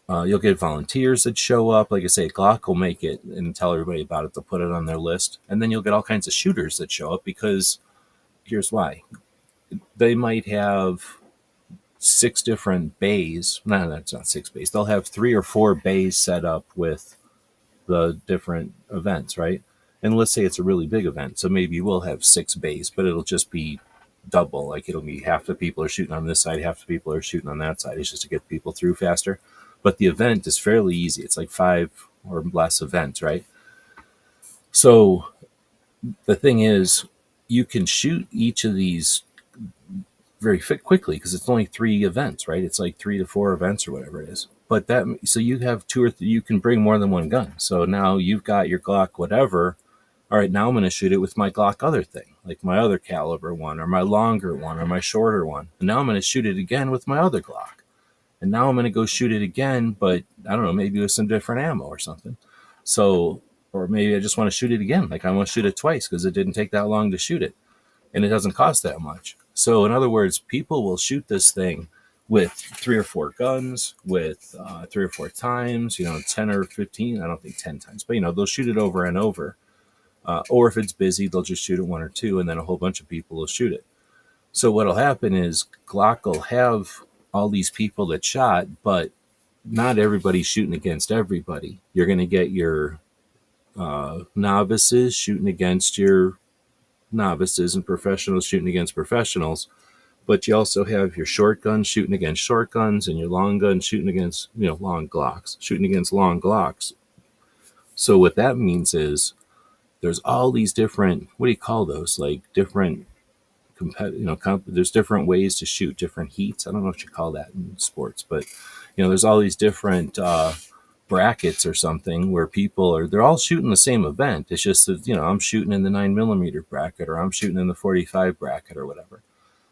[SPEAKER 5] you'll get volunteers that show up. Like I say, Glock will make it and tell everybody about it. They'll put it on their list. And then you'll get all kinds of shooters that show up because here's why. They might have 6 different bays. No, that's not 6 bays. They'll have 3 or 4 bays set up with the different events, right? And let's say it's a really big event. So maybe you will have 6 bays, but it'll just be double. Like it'll be half the people are shooting on this side, half the people are shooting on that side. It's just to get people through faster. But the event is fairly easy. It's like 5 or less events, right? So the thing is, you can shoot each of these very quickly because it's only 3 events, right? It's like 3 to 4 events or whatever it is. But so you have 2 or 3, you can bring more than one gun. So now you've got your Glock, whatever. All right, now I'm going to shoot it with my Glock other thing, like my other caliber one or my longer one or my shorter one. And now I'm going to shoot it again with my other Glock. And now I'm going to go shoot it again, but I don't know, maybe with some different ammo or something. So, or maybe I just want to shoot it again. Like I want to shoot it twice because it didn't take that long to shoot it. And it doesn't cost that much. So in other words, people will shoot this thing with 3 or 4 guns, with 3 or 4 times, 10 or 15. I don't think 10 times, but they'll shoot it over and over. Or if it's busy, they'll just shoot it 1 or 2, and then a whole bunch of people will shoot it. So what'll happen is Glock will have all these people that shot, but not everybody's shooting against everybody. You're going to get your novices shooting against your novices and professionals shooting against professionals. But you also have your short guns shooting against short guns and your long guns shooting against, long Glocks, shooting against long Glocks. So what that means is there's all these different, what do you call those? Like different, there's different ways to shoot, different heats. I don't know what you call that in sports, but, there's all these different brackets or something where they're all shooting the same event. It's just that, I'm shooting in the 9mm bracket or I'm shooting in the 45 bracket or whatever.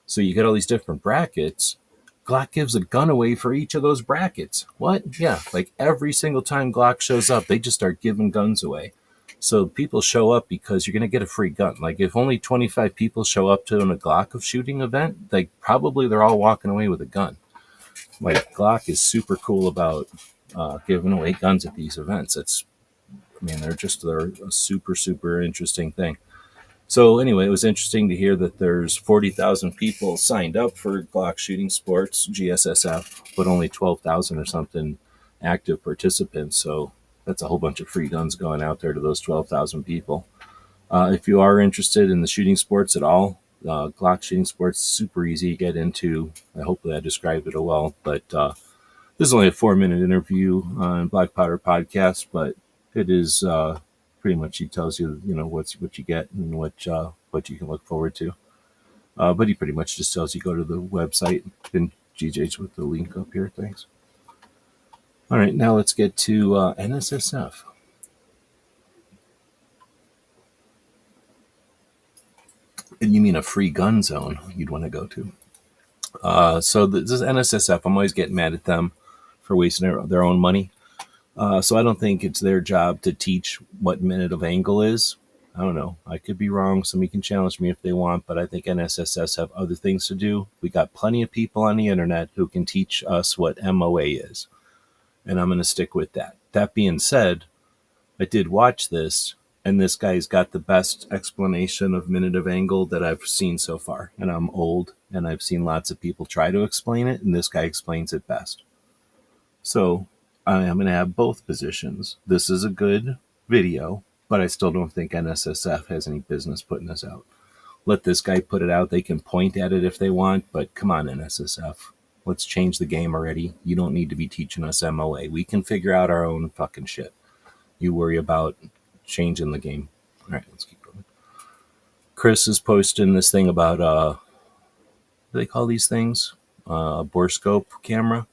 [SPEAKER 5] So you get all these different brackets. Glock gives a gun away for each of those brackets. What? Yeah, like every single time Glock shows up, they just start giving guns away. So people show up because you're going to get a free gun. Like if only 25 people show up to a Glock of shooting event, like probably they're all walking away with a gun. Like Glock is super cool about giving away guns at these events. They're a super, super interesting thing. So anyway, it was interesting to hear that there's 40,000 people signed up for Glock Shooting Sports, GSSF, but only 12,000 or something active participants. So that's a whole bunch of free guns going out there to those 12,000 people. If you are interested in the shooting sports at all, Glock Shooting Sports is super easy to get into. Hopefully I described it well, but this is only a 4-minute interview on Black Powder Podcast, but it is pretty much, he tells you, what you get and what you can look forward to. But he pretty much just tells you go to the website and GJ's with the link up here. Thanks. All right, now let's get to NSSF. And you mean a free gun zone you'd want to go to. So this is NSSF. I'm always getting mad at them for wasting their own money. So I don't think it's their job to teach what minute of angle is. I don't know. I could be wrong. Somebody can challenge me if they want, but I think NSSS have other things to do. We got plenty of people on the internet who can teach us what MOA is, and I'm going to stick with that. That being said, I did watch this, and this guy's got the best explanation of minute of angle that I've seen so far. And I'm old, and I've seen lots of people try to explain it, and this guy explains it best. So I am going to have both positions. This is a good video, but I still don't think NSSF has any business putting this out. Let this guy put it out. They can point at it if they want, but come on, NSSF. Let's change the game already. You don't need to be teaching us MOA. We can figure out our own fucking shit. You worry about changing the game. All right, let's keep going. Chris is posting this thing about, what do they call these things? Borescope camera.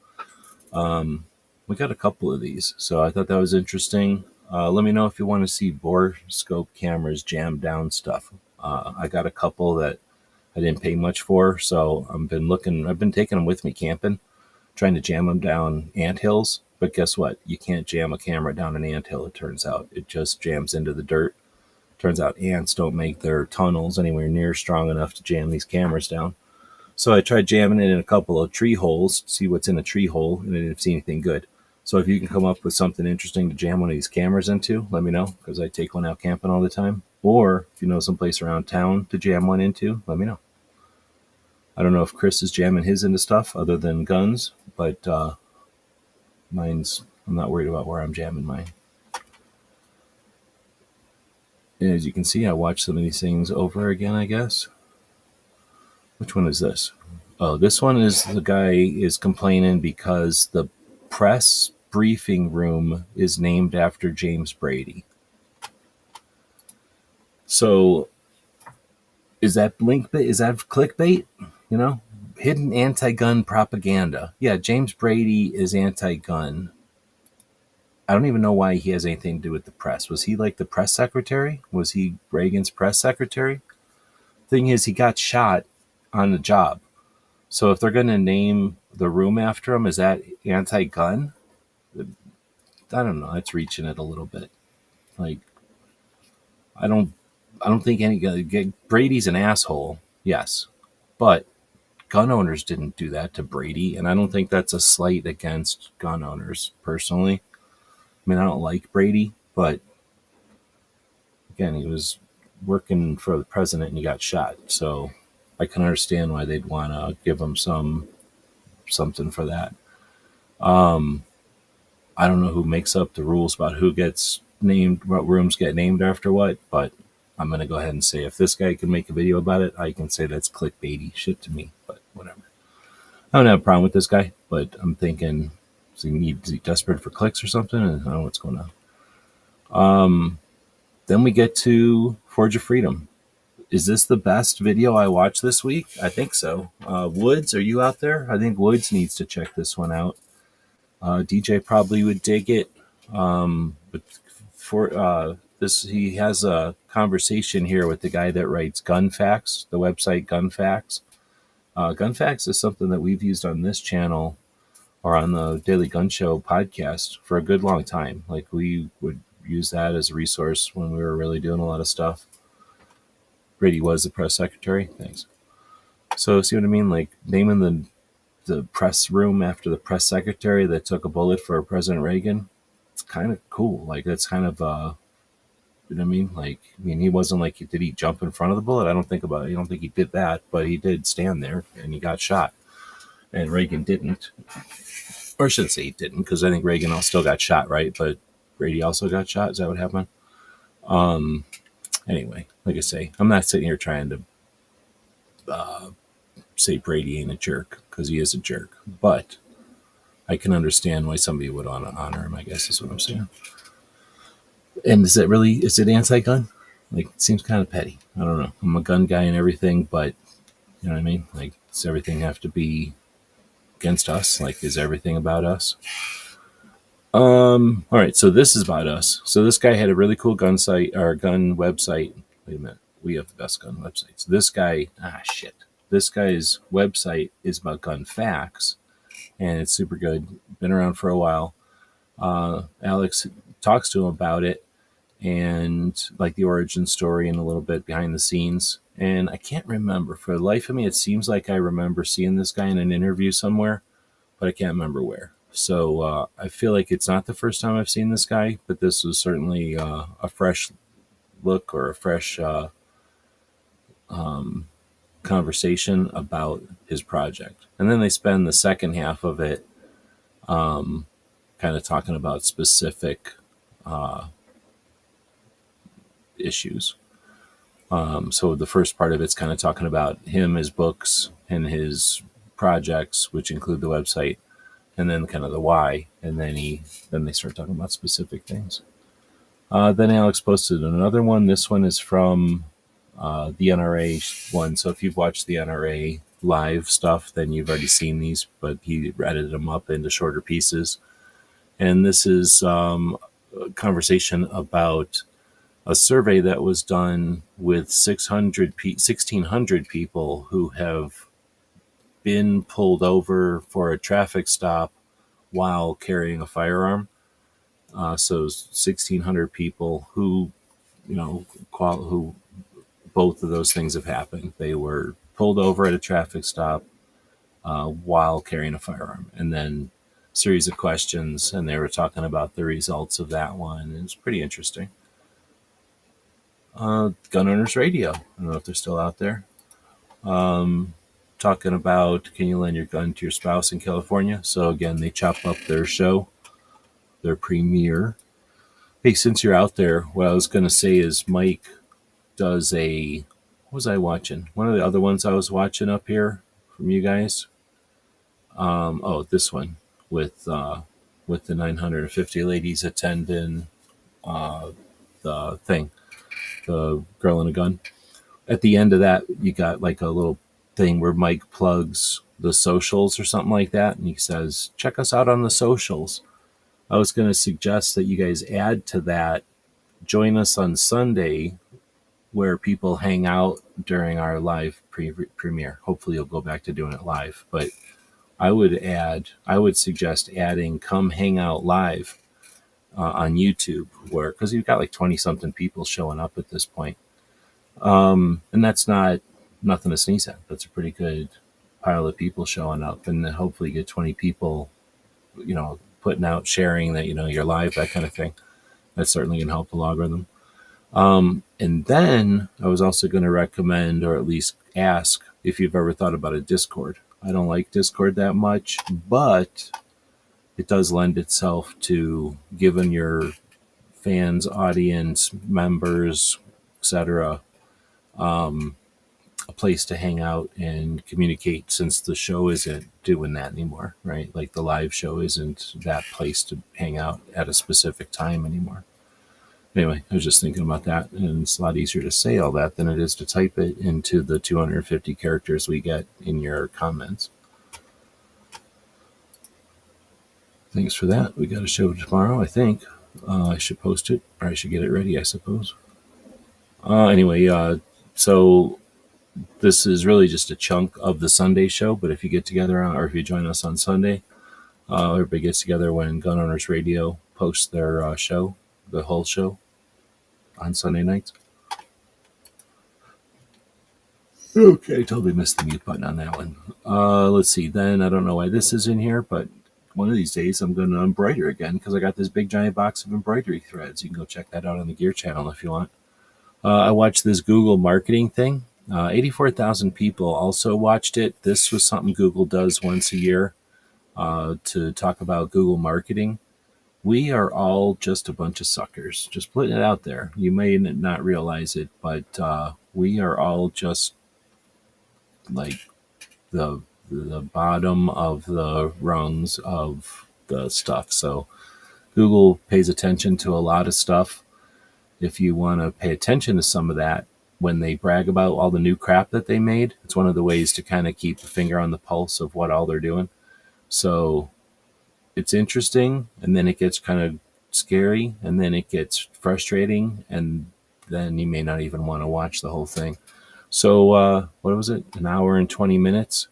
[SPEAKER 5] We got a couple of these, so I thought that was interesting. Let me know if you want to see borescope cameras jam down stuff. I got a couple that I didn't pay much for, so I've been taking them with me camping, trying to jam them down anthills. But guess what? You can't jam a camera down an anthill, it turns out. It just jams into the dirt. Turns out ants don't make their tunnels anywhere near strong enough to jam these cameras down. So I tried jamming it in a couple of tree holes, see what's in a tree hole, and I didn't see anything good. So if you can come up with something interesting to jam one of these cameras into, let me know, because I take one out camping all the time. Or if you know someplace around town to jam one into, let me know. I don't know if Chris is jamming his into stuff other than guns, but I'm not worried about where I'm jamming mine. And as you can see, I watched some of these things over again, I guess. Which one is this? Oh, this one is the guy is complaining because the press briefing room is named after James Brady. So is that blinkbait? Is that clickbait? You know, hidden anti-gun propaganda. Yeah, James Brady is anti-gun. I don't even know why he has anything to do with the press. Was he like the press secretary? Was he Reagan's press secretary? Thing is, he got shot on the job. So if they're going to name the room after him, is that anti-gun? I don't know. It's reaching it a little bit. Like, I don't think Brady's an asshole. Yes, but gun owners didn't do that to Brady, and I don't think that's a slight against gun owners personally. I mean, I don't like Brady, but again, he was working for the president and he got shot. So I can understand why they'd want to give him something for that. I don't know who makes up the rules about who gets named, what rooms get named after what, but I'm going to go ahead and say if this guy can make a video about it, I can say that's clickbaity shit to me, but whatever. I don't have a problem with this guy, but I'm thinking, is he desperate for clicks or something? I don't know what's going on. Then we get to Forge of Freedom. Is this the best video I watched this week? I think so. Woods, are you out there? I think Woods needs to check this one out. DJ probably would dig it. But for this, he has a conversation here with the guy that writes Gun Facts, the website Gun Facts. Gun Facts is something that we've used on this channel or on the Daily Gun Show podcast for a good long time. Like, we would use that as a resource when we were really doing a lot of stuff. Brady was the press secretary. Thanks. So see what I mean? Like, naming the press room after the press secretary that took a bullet for President Reagan. It's kind of cool. Like, that's kind of, you know what I mean? Like, I mean, he wasn't like, did he jump in front of the bullet? I don't think he did that, but he did stand there and he got shot. And Reagan didn't. Or I shouldn't say he didn't, because I think Reagan still got shot, right? But Brady also got shot. Is that what happened? Anyway, like I say, I'm not sitting here trying to say Brady ain't a jerk, because he is a jerk. But I can understand why somebody would want to honor him, I guess is what I'm saying. And is it anti-gun? Like, it seems kind of petty. I don't know. I'm a gun guy and everything, but you know what I mean? Like, does everything have to be against us? Like, is everything about us? All right, so this is about us. So this guy had a really cool gun website. Wait a minute. We have the best gun websites. This guy's website is about gun facts, and it's super good. Been around for a while. Alex talks to him about it, and like the origin story and a little bit behind the scenes. And I can't remember. For the life of me, it seems like I remember seeing this guy in an interview somewhere, but I can't remember where. So I feel like it's not the first time I've seen this guy, but this was certainly a fresh look or a fresh conversation about his project. And then they spend the second half of it kind of talking about specific issues. So the first part of it's kind of talking about him, his books, and his projects, which include the website, and then kind of the why, and then they start talking about specific things. Then Alex posted another one. This one is from the NRA one. So if you've watched the NRA live stuff, then you've already seen these, but he edited them up into shorter pieces. And this is a conversation about a survey that was done with 1,600 people who have been pulled over for a traffic stop while carrying a firearm. So 1,600 people who, who both of those things have happened. They were pulled over at a traffic stop while carrying a firearm, and then a series of questions, and they were talking about the results of that one. It was pretty interesting. Gun Owners Radio. I don't know if they're still out there. Talking about, can you lend your gun to your spouse in California? So again, they chop up their show, their premiere. Hey, since you're out there, what I was going to say is Mike does what was I watching? One of the other ones I was watching up here from you guys. This one with the 950 ladies attending the thing, the Girl and a Gun. At the end of that, you got like a little thing where Mike plugs the socials or something like that, and he says, check us out on the socials. I was going to suggest that you guys add to that, join us on Sunday where people hang out during our live premiere. Hopefully you'll go back to doing it live, but I would suggest adding come hang out live on YouTube, because you've got like 20 something people showing up at this point. And that's nothing to sneeze at. That's a pretty good pile of people showing up, and then hopefully get 20 people, putting out, sharing that, you're live, that kind of thing. That's certainly going to help the logarithm. And then I was also going to recommend, or at least ask, if you've ever thought about a Discord. I don't like Discord that much, but it does lend itself to giving your fans, audience, members, etc., a place to hang out and communicate, since the show isn't doing that anymore, right? Like the live show isn't that place to hang out at a specific time anymore. Anyway, I was just thinking about that, and it's a lot easier to say all that than it is to type it into the 250 characters we get in your comments. Thanks for that. We got a show tomorrow, I think. I should post it, or I should get it ready, I suppose. Anyway, so this is really just a chunk of the Sunday show, but if you get together or if you join us on Sunday, everybody gets together when Gun Owners Radio posts their show, the whole show, on Sunday nights. Okay, totally missed the mute button on that one. Let's see, then I don't know why this is in here, but one of these days I'm going to embroider again, because I got this big giant box of embroidery threads. You can go check that out on the Gear channel if you want. I watched this Google marketing thing. 84,000 people also watched it. This was something Google does once a year to talk about Google marketing. We are all just a bunch of suckers. Just putting it out there. You may not realize it, but we are all just like the bottom of the rungs of the stuff. So Google pays attention to a lot of stuff. If you want to pay attention to some of that, when they brag about all the new crap that they made, it's one of the ways to kind of keep a finger on the pulse of what all they're doing. So it's interesting, and then it gets kind of scary, and then it gets frustrating, and then you may not even want to watch the whole thing. So what was it? An hour and 20 minutes?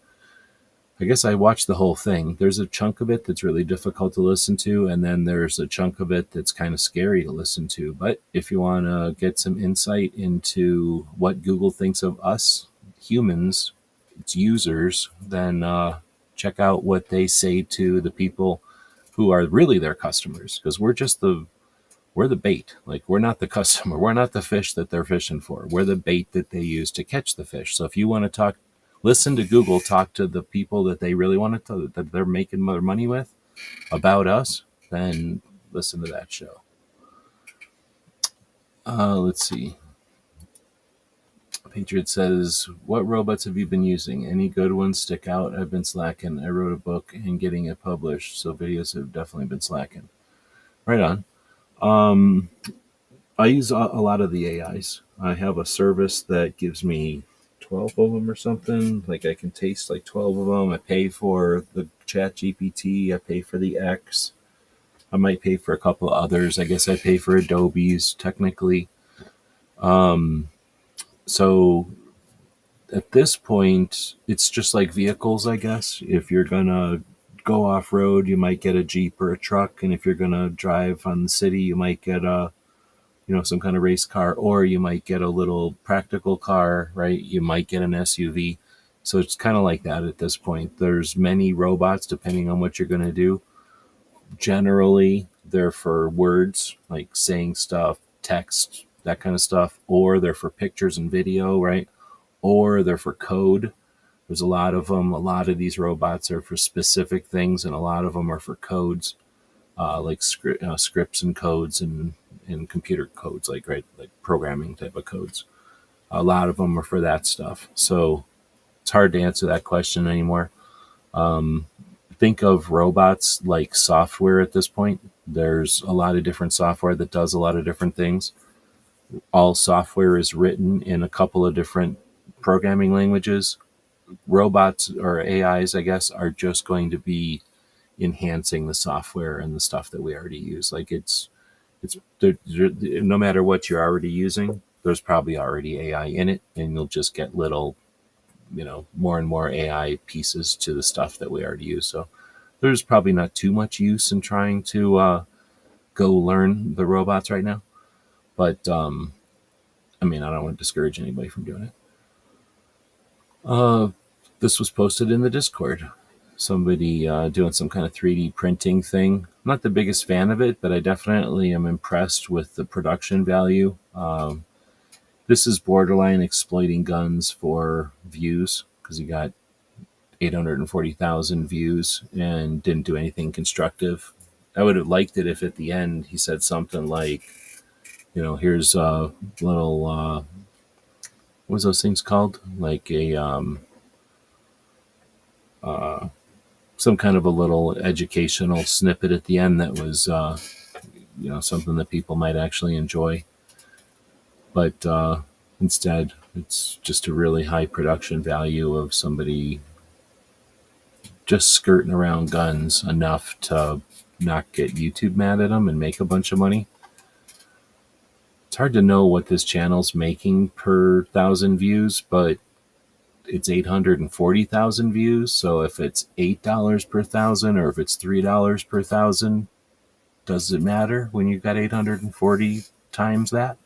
[SPEAKER 5] I guess I watched the whole thing. There's a chunk of it that's really difficult to listen to, and then there's a chunk of it that's kind of scary to listen to. But if you want to get some insight into what Google thinks of us, humans, its users, then check out what they say to the people who are really their customers, because we're the bait. Like, we're not the customer. We're not the fish that they're fishing for. We're the bait that they use to catch the fish. So if you want to listen to Google talk to the people that they really want to, that they're making their money with about us, then listen to that show. Let's see. Patriot says, what robots have you been using? Any good ones stick out? I've been slacking. I wrote a book and getting it published, so videos have definitely been slacking. Right on. I use a lot of the AIs. I have a service that gives me 12 of them or something. Like I can taste like 12 of them. I pay for the Chat GPT. I pay for the X. I might pay for a couple of others. I guess I pay for Adobe's technically. So at this point, it's just like vehicles, I guess. If you're going to go off road, you might get a Jeep or a truck. And if you're going to drive on the city, you might get some kind of race car, or you might get a little practical car, right? You might get an SUV. So it's kind of like that at this point. There's many robots depending on what you're going to do. Generally, they're for words, like saying stuff, text, that kind of stuff, or they're for pictures and video, right? Or they're for code. There's a lot of them. A lot of these robots are for specific things, and a lot of them are for codes, like scripts and codes and computer codes, like programming type of codes. A lot of them are for that stuff. So it's hard to answer that question anymore. Think of robots like software at this point. There's a lot of different software that does a lot of different things. All software is written in a couple of different programming languages. Robots or AIs, I guess, are just going to be enhancing the software and the stuff that we already use. Like it's no matter what you're already using, there's probably already AI in it, and you'll just get little, more and more AI pieces to the stuff that we already use. So there's probably not too much use in trying to go learn the robots right now. But I don't want to discourage anybody from doing it. This was posted in the Discord. Somebody doing some kind of 3D printing thing. I'm not the biggest fan of it, but I definitely am impressed with the production value. This is borderline exploiting guns for views, because he got 840,000 views and didn't do anything constructive. I would have liked it if at the end he said something like, here's a little, what was those things called? Like a, some kind of a little educational snippet at the end that was, something that people might actually enjoy. But instead, it's just a really high production value of somebody just skirting around guns enough to not get YouTube mad at them and make a bunch of money. It's hard to know what this channel's making per 1,000 views, but it's 840,000 views. So if it's $8 per 1,000 or if it's $3 per 1,000, does it matter when you've got 840 times that?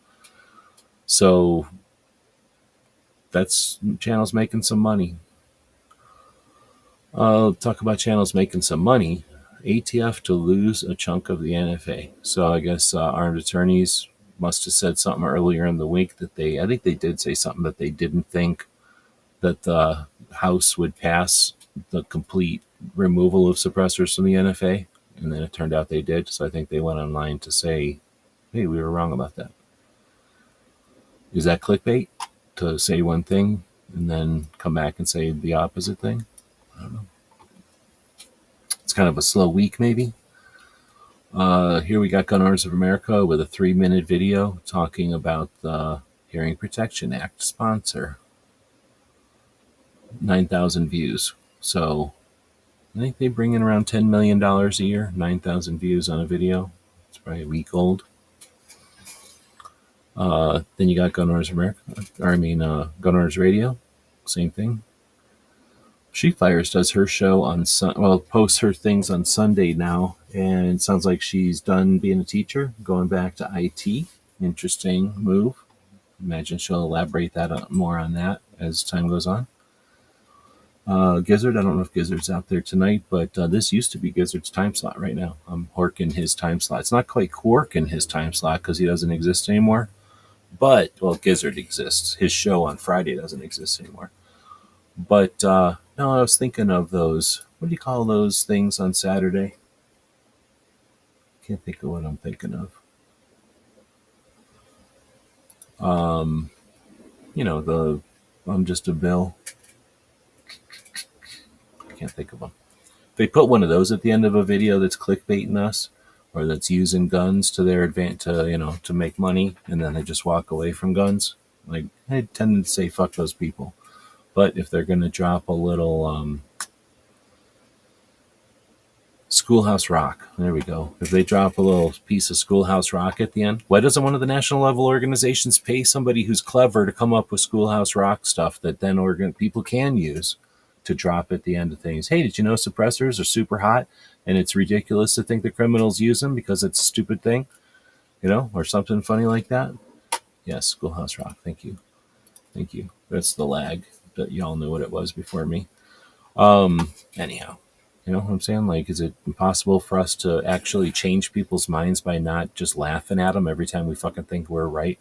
[SPEAKER 5] So that's channels making some money. Talk about channels making some money. ATF to lose a chunk of the NFA. So I guess armed attorneys must have said something earlier in the week that I think they did say something that they didn't think that the House would pass the complete removal of suppressors from the NFA. And then it turned out they did. So I think they went online to say, hey, we were wrong about that. Is that clickbait to say one thing and then come back and say the opposite thing? I don't know. It's kind of a slow week, maybe. Here we got Gun Owners of America with a 3-minute video talking about the Hearing Protection Act sponsor. 9,000 views. So I think they bring in around $10 million a year. 9,000 views on a video. It's probably a week old. Then you got Gun Owners of America. Gun Owners Radio. Same thing. She Fires does her show on posts her things on Sunday now, and it sounds like she's done being a teacher, going back to IT. Interesting move. Imagine she'll elaborate more on that as time goes on. Gizzard, I don't know if Gizzard's out there tonight, but this used to be Gizzard's time slot right now. I'm horking his time slot. It's not quite quarking his time slot because he doesn't exist anymore. But, Gizzard exists. His show on Friday doesn't exist anymore. But, no, I was thinking of those. What do you call those things on Saturday? Can't think of what I'm thinking of. I'm just a bill. I can't think of them. They put one of those at the end of a video that's clickbaiting us, or that's using guns to their advantage, to make money, and then they just walk away from guns. Like, I tend to say fuck those people. But if they're going to drop a little Schoolhouse Rock, there we go. If they drop a little piece of Schoolhouse Rock at the end, why doesn't one of the national level organizations pay somebody who's clever to come up with Schoolhouse Rock stuff that then people can use to drop at the end of things? Hey, did you know suppressors are super hot, and it's ridiculous to think the criminals use them because it's a stupid thing, or something funny like that? Yes, Schoolhouse Rock. Thank you. That's the lag, but y'all knew what it was before me. Anyhow, you know what I'm saying? Like, is it impossible for us to actually change people's minds by not just laughing at them every time we fucking think we're right?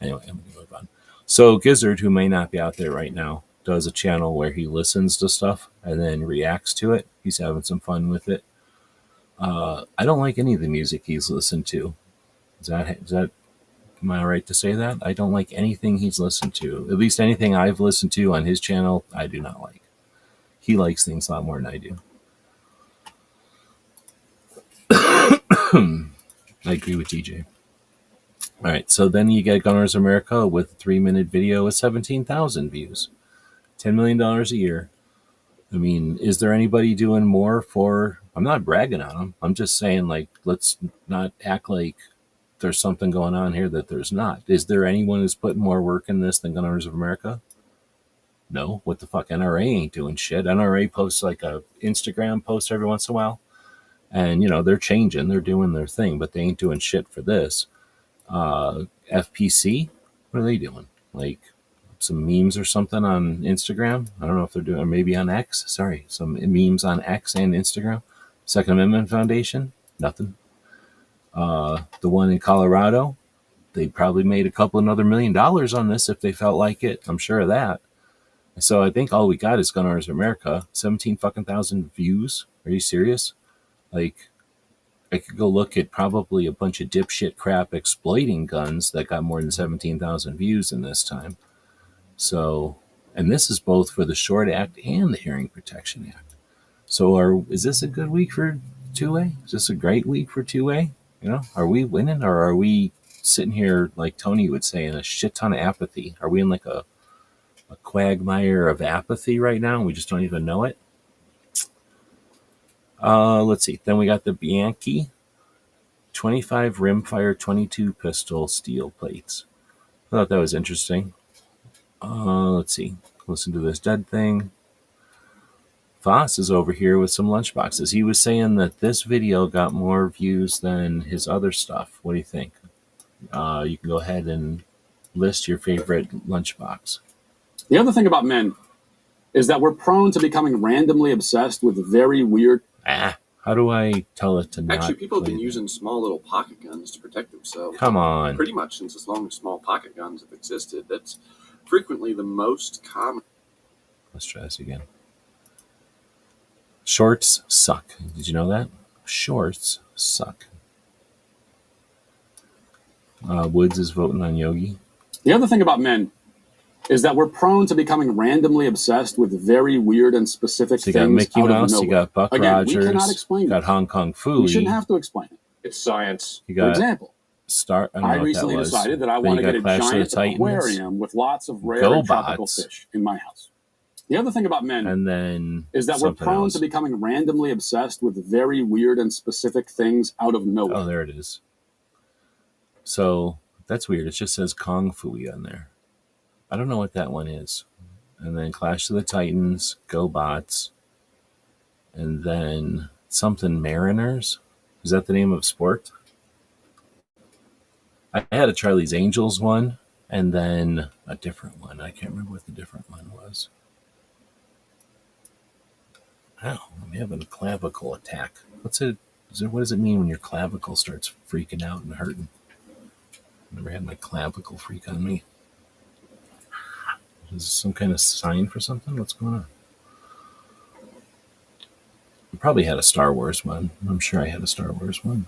[SPEAKER 5] Anyway, I'm going to move on. So Gizzard, who may not be out there right now, does a channel where he listens to stuff and then reacts to it. He's having some fun with it. I don't like any of the music he's listened to. Is that am I right to say that? I don't like anything he's listened to. At least anything I've listened to on his channel, I do not like. He likes things a lot more than I do. I agree with TJ. All right, so then you get Gunners America with a 3-minute video with 17,000 views. $10 million a year. I mean, is there anybody doing more for... I'm not bragging on them. I'm just saying, like, let's not act like there's something going on here that there's not. Is there anyone who's putting more work in this than Gunners of America? No. What the fuck? NRA ain't doing shit. NRA posts like a Instagram post every once in a while. And, they're changing. They're doing their thing, but they ain't doing shit for this. FPC, what are they doing? Like some memes or something on Instagram? I don't know if they're doing, or maybe on X. Sorry, some memes on X and Instagram. Second Amendment Foundation, nothing. The one in Colorado, they probably made a couple another $1 million on this if they felt like it. I'm sure of that. So I think all we got is Gunners America. 17 fucking thousand views. Are you serious? Like, I could go look at probably a bunch of dipshit crap exploiting guns that got more than 17,000 views in this time. So, and this is both for the Short Act and the Hearing Protection Act. So is this a good week for 2A? Is this a great week for 2A? Are we winning, or are we sitting here, like Tony would say, in a shit ton of apathy? Are we in like a quagmire of apathy right now and we just don't even know it? Let's see. Then we got the Bianchi 25 rimfire 22 pistol steel plates. I thought that was interesting. Let's see. Listen to this dead thing. Voss is over here with some lunchboxes. He was saying that this video got more views than his other stuff. What do you think? You can go ahead and list your favorite lunchbox.
[SPEAKER 6] The other thing about men is that we're prone to becoming randomly obsessed with very weird...
[SPEAKER 5] How do I tell it to not?
[SPEAKER 7] Actually, people have been using small little pocket guns to protect themselves.
[SPEAKER 5] Come on.
[SPEAKER 7] Pretty much since as long as small pocket guns have existed. That's frequently the most common.
[SPEAKER 5] Let's try this again. Shorts suck. Did you know that? Shorts suck. Woods is voting on Yogi.
[SPEAKER 6] The other thing about men is that we're prone to becoming randomly obsessed with very weird and specific
[SPEAKER 5] So you
[SPEAKER 6] things
[SPEAKER 5] got Mickey
[SPEAKER 6] out
[SPEAKER 5] Mouse,
[SPEAKER 6] of
[SPEAKER 5] you
[SPEAKER 6] nowhere.
[SPEAKER 5] got Buck
[SPEAKER 6] Again,
[SPEAKER 5] Rogers,
[SPEAKER 6] we cannot explain
[SPEAKER 5] you got
[SPEAKER 6] it.
[SPEAKER 5] Hong Kong
[SPEAKER 6] We shouldn't
[SPEAKER 5] Phooey,
[SPEAKER 6] have to explain it.
[SPEAKER 7] It's science.
[SPEAKER 5] you
[SPEAKER 6] For
[SPEAKER 5] got
[SPEAKER 6] example,
[SPEAKER 5] Star. I don't know
[SPEAKER 6] I
[SPEAKER 5] what
[SPEAKER 6] recently
[SPEAKER 5] that was.
[SPEAKER 6] decided that I
[SPEAKER 5] Then
[SPEAKER 6] want to
[SPEAKER 5] you
[SPEAKER 6] get a
[SPEAKER 5] got Clash of the
[SPEAKER 6] giant
[SPEAKER 5] Titans,
[SPEAKER 6] aquarium with lots of rare
[SPEAKER 5] Go
[SPEAKER 6] and tropical
[SPEAKER 5] Bots.
[SPEAKER 6] fish in my house. The other thing about men
[SPEAKER 5] and then
[SPEAKER 6] is that we're
[SPEAKER 5] something
[SPEAKER 6] prone
[SPEAKER 5] else.
[SPEAKER 6] to becoming randomly obsessed with very weird and specific things out of nowhere.
[SPEAKER 5] Oh, there it is. So that's weird. It just says Kung Fu on there. I don't know what that one is. And then Clash of the Titans, Go Bots, and then something Mariners. Is that the name of sport? I had a Charlie's Angels one, and then a different one. I can't remember what the different one was. Ow, I'm having a clavicle attack. What does it mean when your clavicle starts freaking out and hurting? I've never had my clavicle freak on me. Is this some kind of sign for something? What's going on? I probably had a Star Wars one. I'm sure I had a Star Wars one.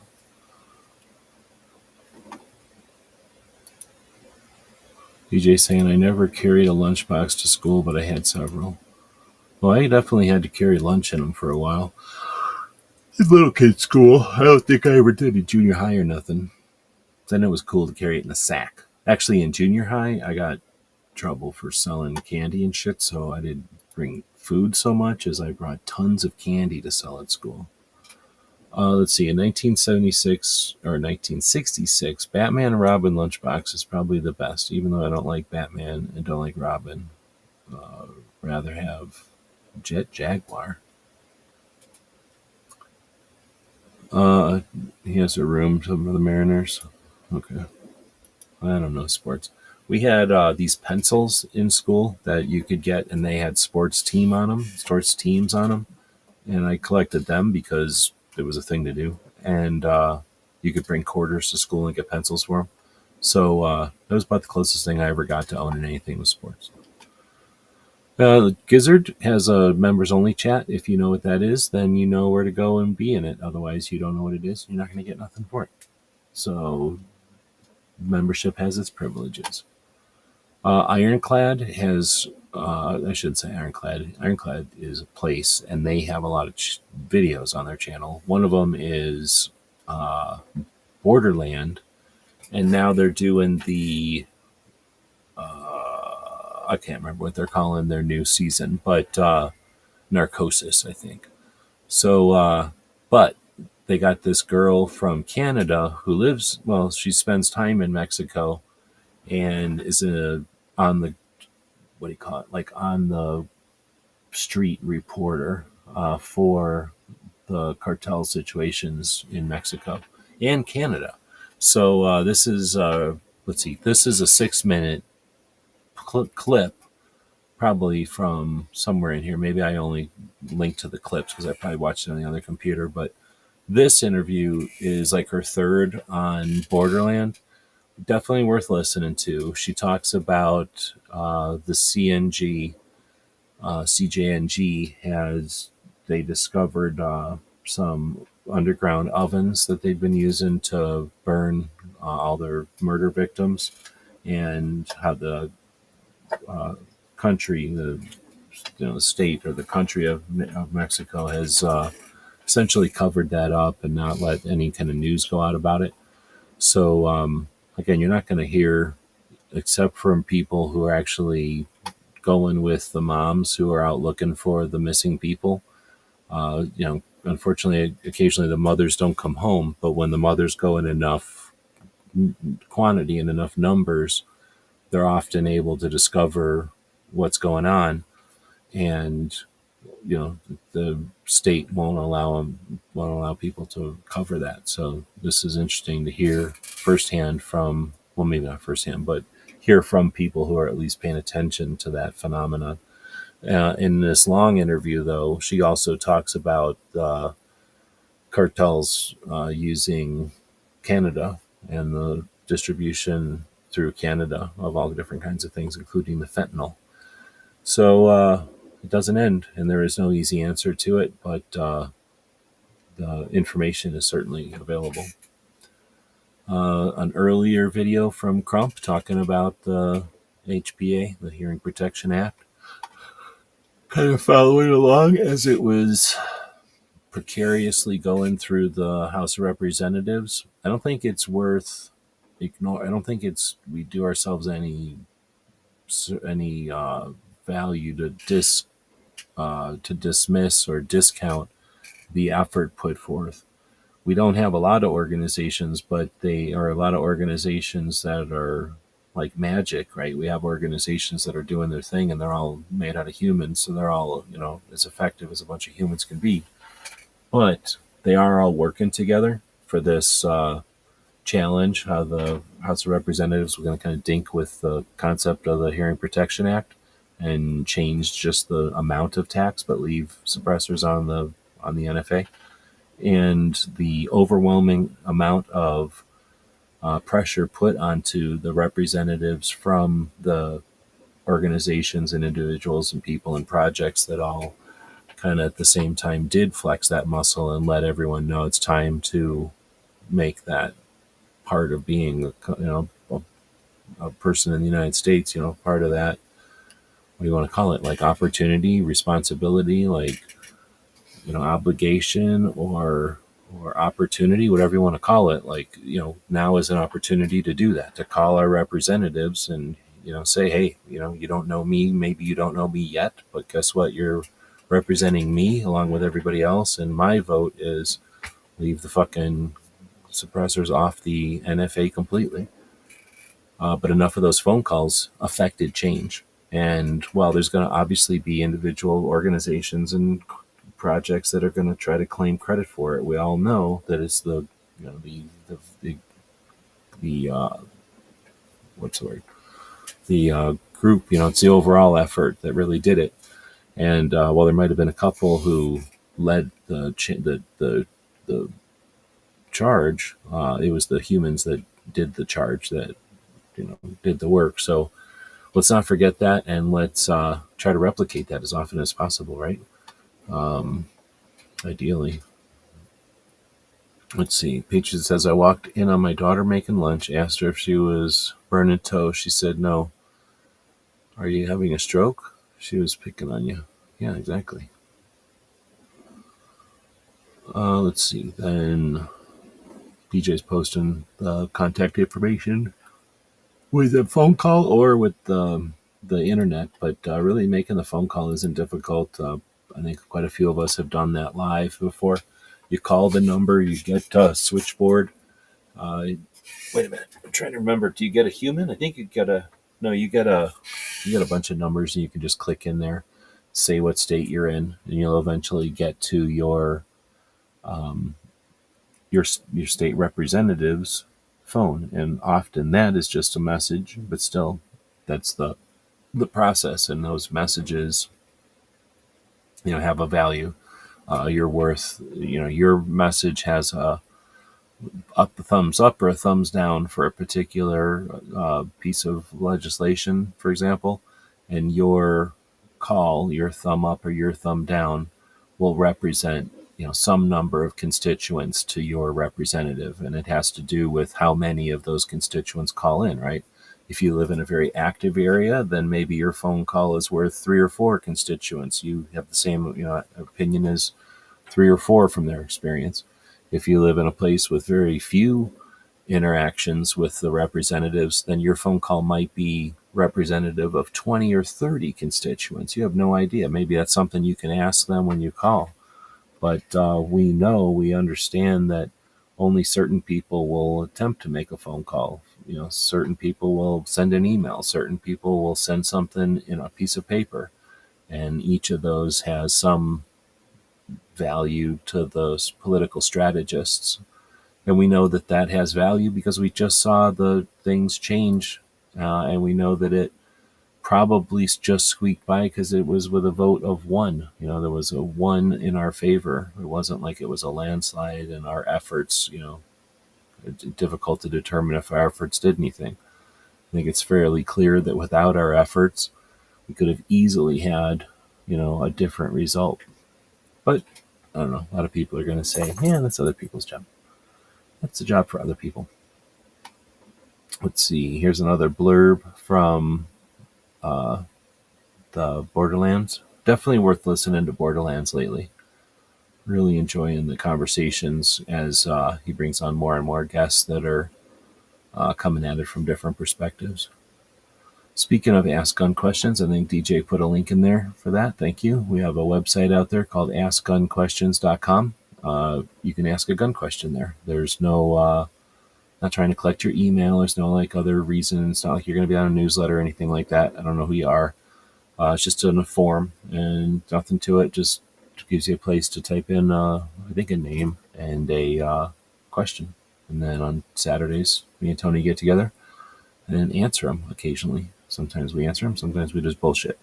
[SPEAKER 5] DJ saying, I never carried a lunchbox to school, but I had several. Well, I definitely had to carry lunch in them for a while. In little kid school, I don't think I ever did in junior high or nothing. Then it was cool to carry it in a sack. Actually, in junior high, I got trouble for selling candy and shit, so I didn't bring food so much as I brought tons of candy to sell at school. Let's see, in 1976 or 1966, Batman and Robin lunchbox is probably the best, even though I don't like Batman and don't like Robin. Rather have Jet Jaguar. He has a room for the Mariners. Okay. I don't know sports. We had these pencils in school that you could get, and they had sports teams on them. And I collected them because it was a thing to do. And you could bring quarters to school and get pencils for them. So that was about the closest thing I ever got to owning anything with sports. The Gizzard has a members only chat. If you know what that is, then you know where to go and be in it. Otherwise, you don't know what it is. You're not going to get nothing for it. So membership has its privileges. Ironclad has, I shouldn't say Ironclad. Ironclad is a place, and they have a lot of videos on their channel. One of them is Borderland, and now they're doing the, I can't remember what they're calling their new season, but Narcosis, I think. So, but they got this girl from Canada who lives, well, she spends time in Mexico and is on the, what do you call it, like on the street reporter for the cartel situations in Mexico and Canada. So this is, let's see, this is a 6-minute clip, probably from somewhere in here. Maybe I only linked to the clips because I probably watched it on the other computer, but this interview is like her third on Borderland. Definitely worth listening to. She talks about the CJNG they discovered some underground ovens that they've been using to burn all their murder victims, and how the country, the state or the country of Mexico has essentially covered that up and not let any kind of news go out about it. So again, you're not going to hear, except from people who are actually going with the moms who are out looking for the missing people. Unfortunately, occasionally the mothers don't come home, but when the mothers go in enough quantity and enough numbers, they're often able to discover what's going on, and the state won't allow people to cover that. So this is interesting to hear firsthand from, well, maybe not firsthand, but hear from people who are at least paying attention to that phenomenon. In this long interview, though, she also talks about cartels using Canada and the distribution through Canada of all different kinds of things, including the fentanyl. So it doesn't end, and there is no easy answer to it, but the information is certainly available. An earlier video from Crump talking about the HPA, the Hearing Protection Act, kind of following along as it was precariously going through the House of Representatives. I don't think it's worth ignore. I don't think we do ourselves any value to dismiss or discount the effort put forth. We don't have a lot of organizations, but they are a lot of organizations that are like magic, right? We have organizations that are doing their thing, and they're all made out of humans, so they're all, as effective as a bunch of humans can be. But they are all working together for this challenge. How the House of Representatives were going to kind of dink with the concept of the Hearing Protection Act and change just the amount of tax, but leave suppressors on the NFA. And the overwhelming amount of pressure put onto the representatives from the organizations and individuals and people and projects that all kind of at the same time did flex that muscle and let everyone know it's time to make that part of being a a person in the United States, part of that, what do you want to call it? Like opportunity, responsibility, like, obligation or opportunity, whatever you want to call it. Like, now is an opportunity to do that, to call our representatives and, say, hey, you don't know me, maybe you don't know me yet, but guess what? You're representing me along with everybody else. And my vote is leave the fucking suppressors off the NFA completely. But enough of those phone calls affected change. And while there's going to obviously be individual organizations and projects that are going to try to claim credit for it, we all know that it's the, what's the word? The group, it's the overall effort that really did it. And while there might have been a couple who led the charge, it was the humans that did the charge that did the work. So let's not forget that, and let's try to replicate that as often as possible, right? Ideally. Let's see. Peaches says, I walked in on my daughter making lunch, asked her if she was burning toast. She said no. Are you having a stroke? She was picking on you. Yeah, exactly. Let's see. Then PJ's posting the contact information with a phone call or with the internet, but really making the phone call isn't difficult. I think quite a few of us have done that live before. You call the number, you get a switchboard. Wait a minute, I'm trying to remember. Do you get a human? I think you get a bunch of numbers, and you can just click in there, say what state you're in, and you'll eventually get to your state representative's phone. And often that is just a message, but still, that's the process. And those messages, have a value. You're worth, your message has a thumbs up or a thumbs down for a particular piece of legislation, for example, and your call, your thumb up or your thumb down, will represent some number of constituents to your representative, and it has to do with how many of those constituents call in, right? If you live in a very active area, then maybe your phone call is worth 3 or 4 constituents. You have the same opinion as 3 or 4 from their experience. If you live in a place with very few interactions with the representatives, then your phone call might be representative of 20 or 30 constituents. You have no idea. Maybe that's something you can ask them when you call. But we understand that only certain people will attempt to make a phone call. Certain people will send an email. Certain people will send something in a piece of paper. And each of those has some value to those political strategists. And we know that that has value because we just saw the things change. And we know that it probably just squeaked by because it was with a vote of 1. There was a 1 in our favor. It wasn't like it was a landslide, and our efforts, it's difficult to determine if our efforts did anything. I think it's fairly clear that without our efforts, we could have easily had, a different result. But I don't know. A lot of people are going to say, yeah, that's other people's job. That's a job for other people. Let's see. Here's another blurb from the Borderlands. Definitely worth listening to Borderlands lately. Really enjoying the conversations as he brings on more and more guests that are coming at it from different perspectives. Speaking of Ask Gun Questions, I think DJ put a link in there for that. Thank you. We have a website out there called askgunquestions.com. You can ask a gun question there. There's no, not trying to collect your email. There's no other reason. It's not like you're going to be on a newsletter or anything like that. I don't know who you are. It's just in a form and nothing to it. Just gives you a place to type in, I think, a name and a question. And then on Saturdays, me and Tony get together and answer them occasionally. Sometimes we answer them. Sometimes we just bullshit.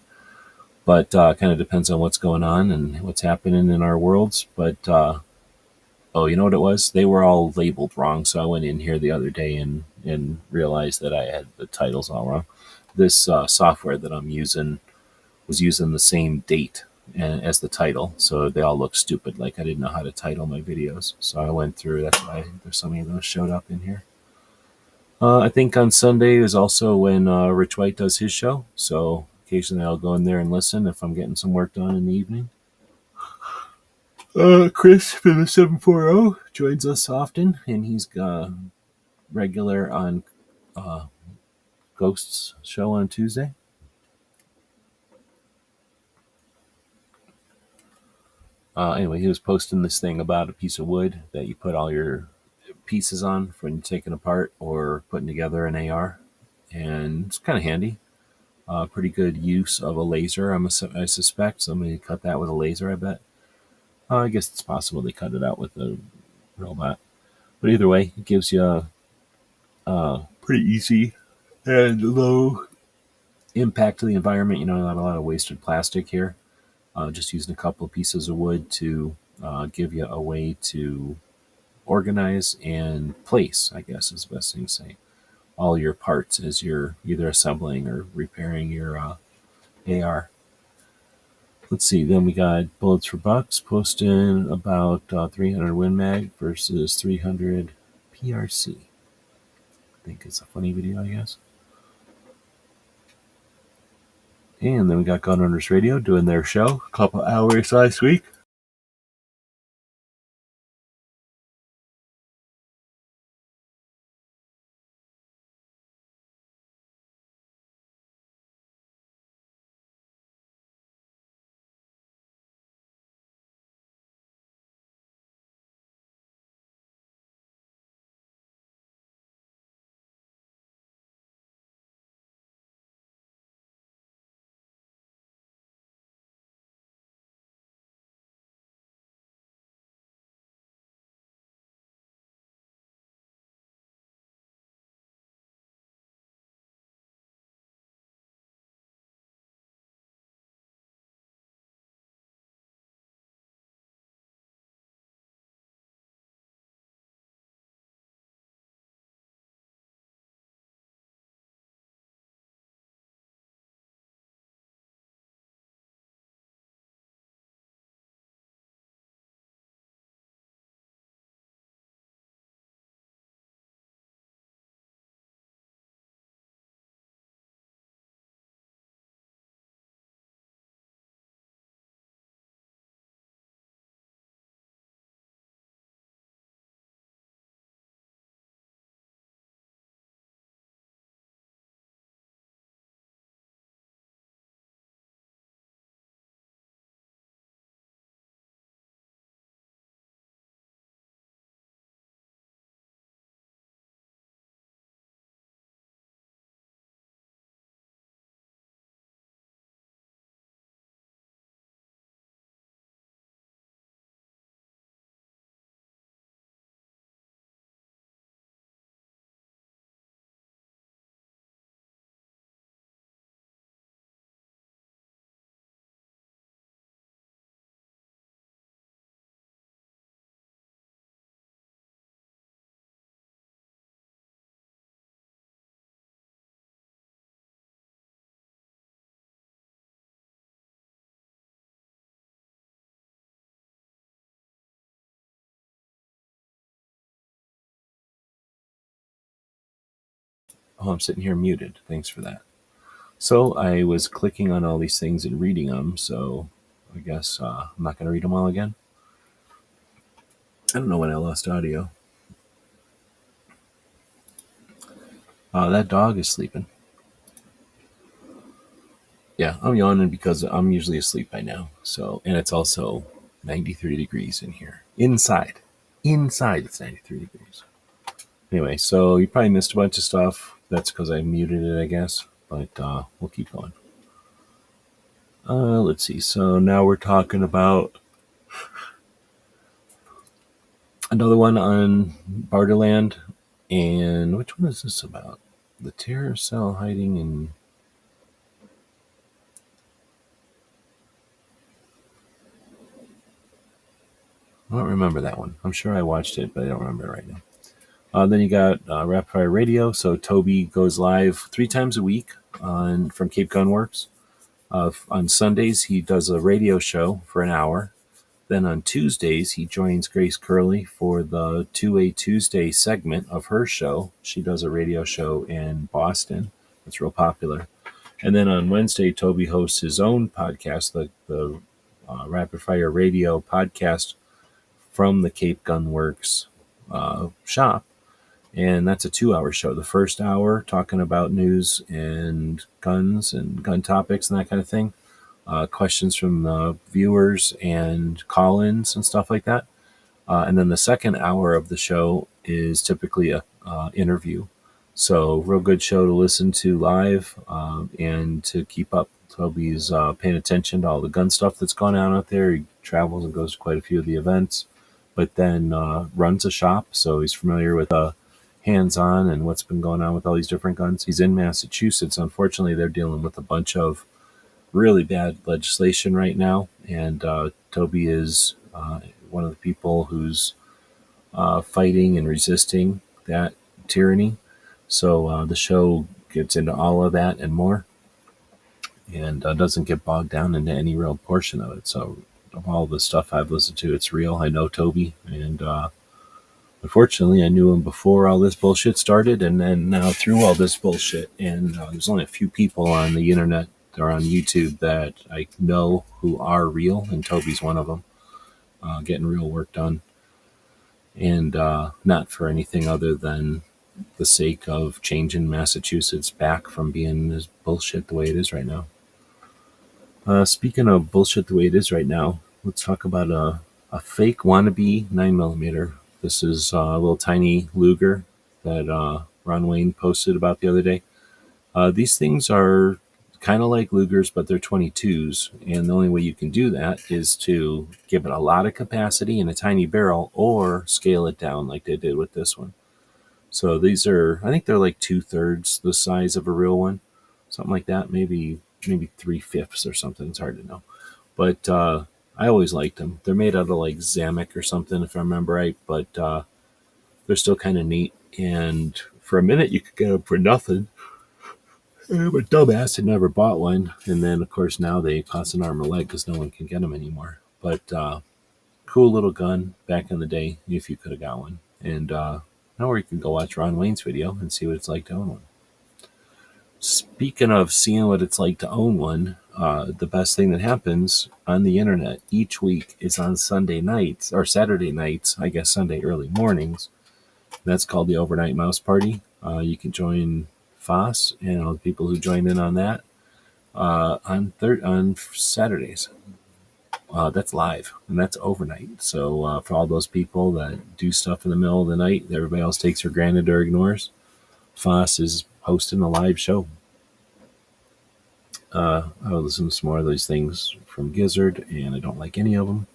[SPEAKER 5] But kind of depends on what's going on and what's happening in our worlds. But, you know what it was? They were all labeled wrong. So I went in here the other day and realized that I had the titles all wrong. This software that I'm using was using the same date as the title, so they all look stupid, like I didn't know how to title my videos. So I went through. That's why there's so many of those showed up in here. I think on Sunday is also when Rich White does his show. So occasionally I'll go in there and listen if I'm getting some work done in the evening. Chris from the 740 joins us often, and he's regular on Ghosts show on Tuesday. Anyway, he was posting this thing about a piece of wood that you put all your pieces on when taking apart or putting together an AR, and it's kind of handy. Pretty good use of a laser. I suspect somebody cut that with a laser. I bet. I guess it's possible they cut it out with a robot. But either way, it gives you a pretty easy and low impact to the environment. Not a lot of wasted plastic here. Just using a couple of pieces of wood to give you a way to organize and place, I guess is the best thing to say, all your parts as you're either assembling or repairing your AR. Let's see, then we got Bullets for Bucks posting about 300 Win Mag versus 300 PRC. I think it's a funny video, I guess. And then we got Gun Owners Radio doing their show a couple hours last week. Oh, I'm sitting here muted. Thanks for that. So I was clicking on all these things and reading them, so I guess I'm not going to read them all again. I don't know when I lost audio. That dog is sleeping. Yeah, I'm yawning because I'm usually asleep by now. So, and it's also 93 degrees in here. Inside it's 93 degrees. Anyway, so you probably missed a bunch of stuff. That's because I muted it, I guess. But we'll keep going. Let's see. So now we're talking about another one on Barterland. And which one is this about? The terror cell hiding in... I don't remember that one. I'm sure I watched it, but I don't remember it right now. Then you got Rapid Fire Radio. So Toby goes live 3 times a week from Cape Gun Works. On Sundays, he does a radio show for an hour. Then on Tuesdays, he joins Grace Curley for the 2A Tuesday segment of her show. She does a radio show in Boston. It's real popular. And then on Wednesday, Toby hosts his own podcast, the Rapid Fire Radio podcast from the Cape Gun Works shop. And that's a 2-hour show. The first hour talking about news and guns and gun topics and that kind of thing. Questions from viewers and call-ins and stuff like that. And then the second hour of the show is typically a interview. So real good show to listen to live and to keep up. Toby's paying attention to all the gun stuff that's gone on out there. He travels and goes to quite a few of the events, but then runs a shop. So he's familiar with hands-on and what's been going on with all these different guns. He's in Massachusetts. Unfortunately, they're dealing with a bunch of really bad legislation right now. And Toby is one of the people who's fighting and resisting that tyranny. So the show gets into all of that and more, and doesn't get bogged down into any real portion of it. So of all the stuff I've listened to, it's real. I know Toby, and unfortunately, I knew him before all this bullshit started, and then now through all this bullshit. And there's only a few people on the internet or on YouTube that I know who are real, and Toby's one of them, getting real work done. And not for anything other than the sake of changing Massachusetts back from being this bullshit the way it is right now. Speaking of bullshit the way it is right now, let's talk about a fake wannabe 9mm. This is a little tiny Luger that Ron Wayne posted about the other day. These things are kind of like Lugers, but they're 22s. And the only way you can do that is to give it a lot of capacity in a tiny barrel or scale it down like they did with this one. So these are, I think they're like 2/3 the size of a real one. Something like that. Maybe 3/5 or something. It's hard to know. But I always liked them. They're made out of like Zamek or something, if I remember right. But they're still kind of neat. And for a minute, you could get them for nothing. I'm a dumbass and never bought one. And then, of course, now they cost an arm or leg because no one can get them anymore. But cool little gun back in the day, if you could have got one. And now you can go watch Ron Wayne's video and see what it's like to own one. Speaking of seeing what it's like to own one, the best thing that happens on the internet each week is on Sunday nights, or Saturday nights, I guess Sunday early mornings. That's called the Overnight Mouse Party. You can join Foss and all the people who join in on that on Saturdays. That's live, and that's overnight. So for all those people that do stuff in the middle of the night that everybody else takes for granted or ignores, Foss is hosting a live show. I will listen to some more of these things from Gizzard, and I don't like any of them.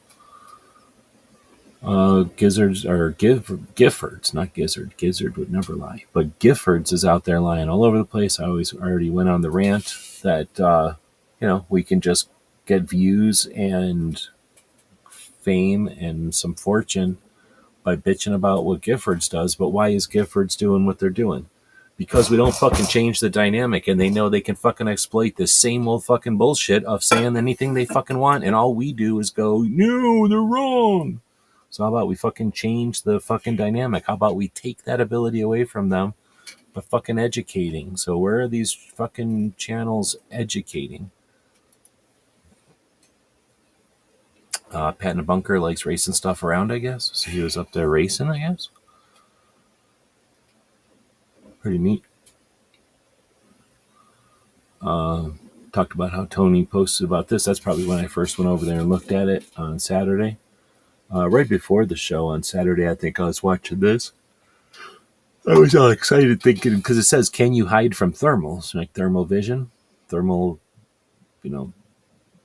[SPEAKER 5] Gizzards or Giffords, not Gizzard. Gizzard would never lie, but Giffords is out there lying all over the place. I already went on the rant that we can just get views and fame and some fortune by bitching about what Giffords does. But why is Giffords doing what they're doing? Because we don't fucking change the dynamic, and they know they can fucking exploit this same old fucking bullshit of saying anything they fucking want, and all we do is go, no, they're wrong. So how about we fucking change the fucking dynamic? How about we take that ability away from them by fucking educating? So where are these fucking channels educating? Pat in a Bunker likes racing stuff around, I guess. So he was up there racing, I guess. Pretty neat. Talked about how Tony posted about this. That's probably when I first went over there and looked at it on Saturday. Right before the show on Saturday, I think I was watching this. I was all excited thinking, because it says, can you hide from thermals? Like thermal vision? Thermal,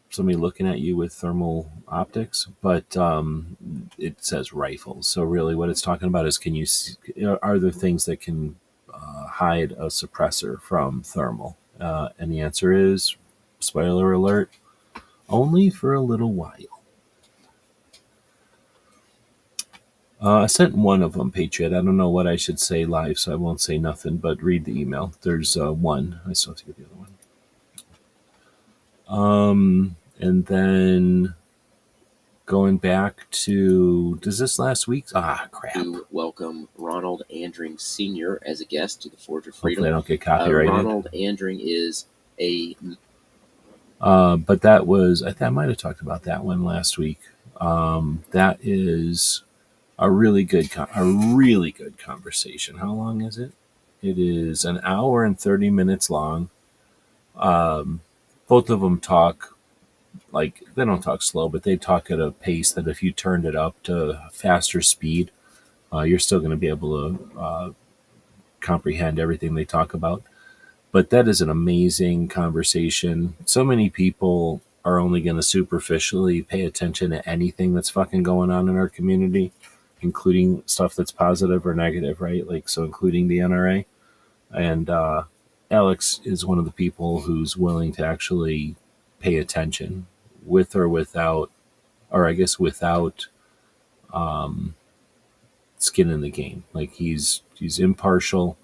[SPEAKER 5] somebody looking at you with thermal optics. But it says rifles. So really what it's talking about is, are there things that can hide a suppressor from thermal? And the answer is, spoiler alert, only for a little while. I sent one of them, Patriot. I don't know what I should say live, so I won't say nothing, but read the email. There's one. I still have to get the other one. And then going back to, does this last week's? Crap.
[SPEAKER 8] To welcome Ronald Andring Sr. as a guest to the Forge of Freedom.
[SPEAKER 5] Hopefully I don't get copyrighted.
[SPEAKER 8] Ronald Andring is a...
[SPEAKER 5] but that was, I might have talked about that one last week. That is a really good conversation. How long is it? It is an hour and 30 minutes long. Both of them talk, like, they don't talk slow, but they talk at a pace that if you turned it up to faster speed, you're still going to be able to comprehend everything they talk about. But that is an amazing conversation. So many people are only going to superficially pay attention to anything that's fucking going on in our community, including stuff that's positive or negative, right? Like, so including the NRA. And Alex is one of the people who's willing to actually pay attention with or without, or I guess without skin in the game. Like, he's impartial,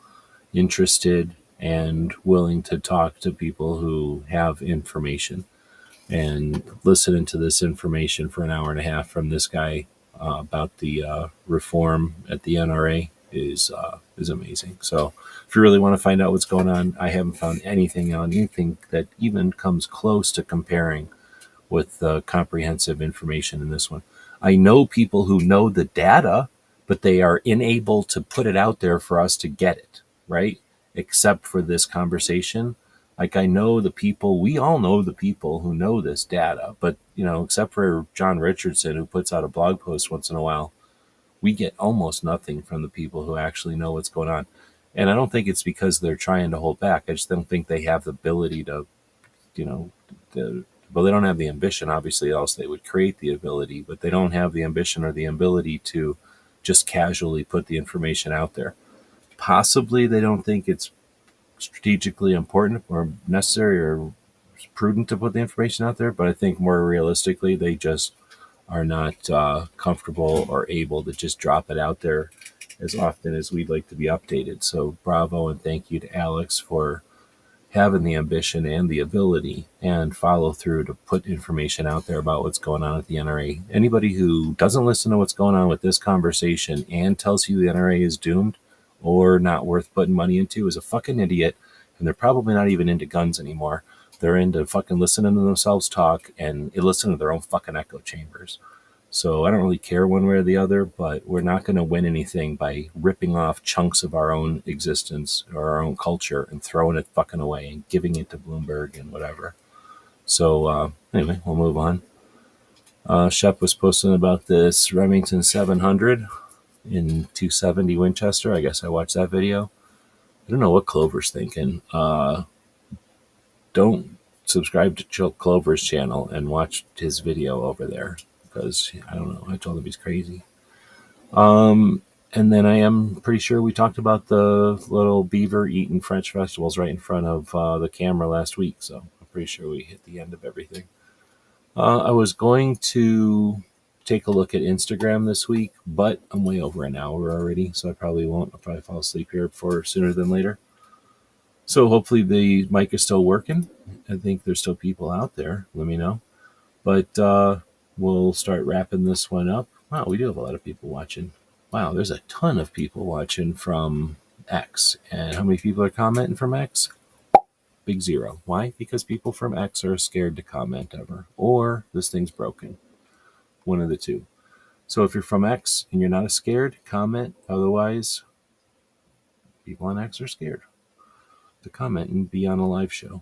[SPEAKER 5] interested, and willing to talk to people who have information. And listening to this information for an hour and a half from this guy about the reform at the NRA is amazing. So if you really want to find out what's going on, I haven't found anything that even comes close to comparing with the comprehensive information in this one. I know people who know the data, but they are unable to put it out there for us to get it, right? Except for this conversation. Like, I know the people, we all know the people who know this data, but, except for John Richardson, who puts out a blog post once in a while, we get almost nothing from the people who actually know what's going on. And I don't think it's because they're trying to hold back. I just don't think they have the ability to, well, they don't have the ambition, obviously, else they would create the ability, but they don't have the ambition or the ability to just casually put the information out there. Possibly they don't think it's strategically important or necessary or prudent to put the information out there, but I think more realistically, they just are not comfortable or able to just drop it out there as often as we'd like to be updated. So bravo and thank you to Alex for having the ambition and the ability and follow through to put information out there about what's going on at the NRA. Anybody who doesn't listen to what's going on with this conversation and tells you the NRA is doomed or not worth putting money into is a fucking idiot, and they're probably not even into guns anymore. They're into fucking listening to themselves talk and listening to their own fucking echo chambers. So I don't really care one way or the other, but we're not going to win anything by ripping off chunks of our own existence or our own culture and throwing it fucking away and giving it to Bloomberg and whatever. So anyway, we'll move on. Shep was posting about this Remington 700 in 270 Winchester. I guess I watched that video. I don't know what Clover's thinking. Don't subscribe to Clover's channel and watch his video over there, because I don't know. I told him he's crazy. And then I am pretty sure we talked about the little beaver eating French vegetables right in front of the camera last week. So I'm pretty sure we hit the end of everything. I was going to take a look at Instagram this week, but I'm way over an hour already, so I probably won't. I'll probably fall asleep here sooner than later. So hopefully the mic is still working. I think there's still people out there. Let me know. But we'll start wrapping this one up. Wow, we do have a lot of people watching. Wow, there's a ton of people watching from X. And how many people are commenting from X? Big zero. Why? Because people from X are scared to comment ever. Or this thing's broken. One of the two. So if you're from X and you're not scared, comment. Otherwise, people on X are scared to comment and be on a live show.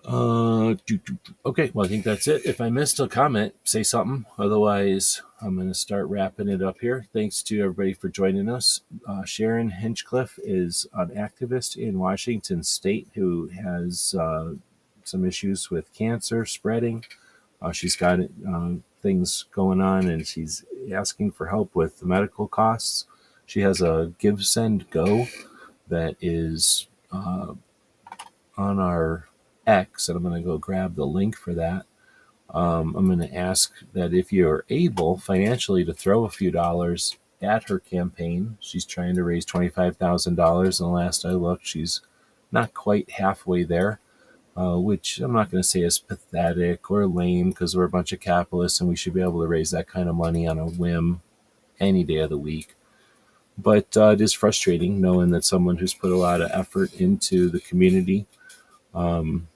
[SPEAKER 5] Okay, well, I think that's it. If I missed a comment, say something. Otherwise, I'm going to start wrapping it up here. Thanks to everybody for joining us. Sharon Hinchcliffe is an activist in Washington State who has some issues with cancer spreading. She's got things going on, and she's asking for help with the medical costs. She has a Give, Send, Go that is on our X, and I'm going to go grab the link for that. I'm going to ask that if you're able financially to throw a few dollars at her campaign. She's trying to raise $25,000, and the last I looked, she's not quite halfway there. which I'm not going to say is pathetic or lame because we're a bunch of capitalists and we should be able to raise that kind of money on a whim any day of the week. But it is frustrating knowing that someone who's put a lot of effort into the community and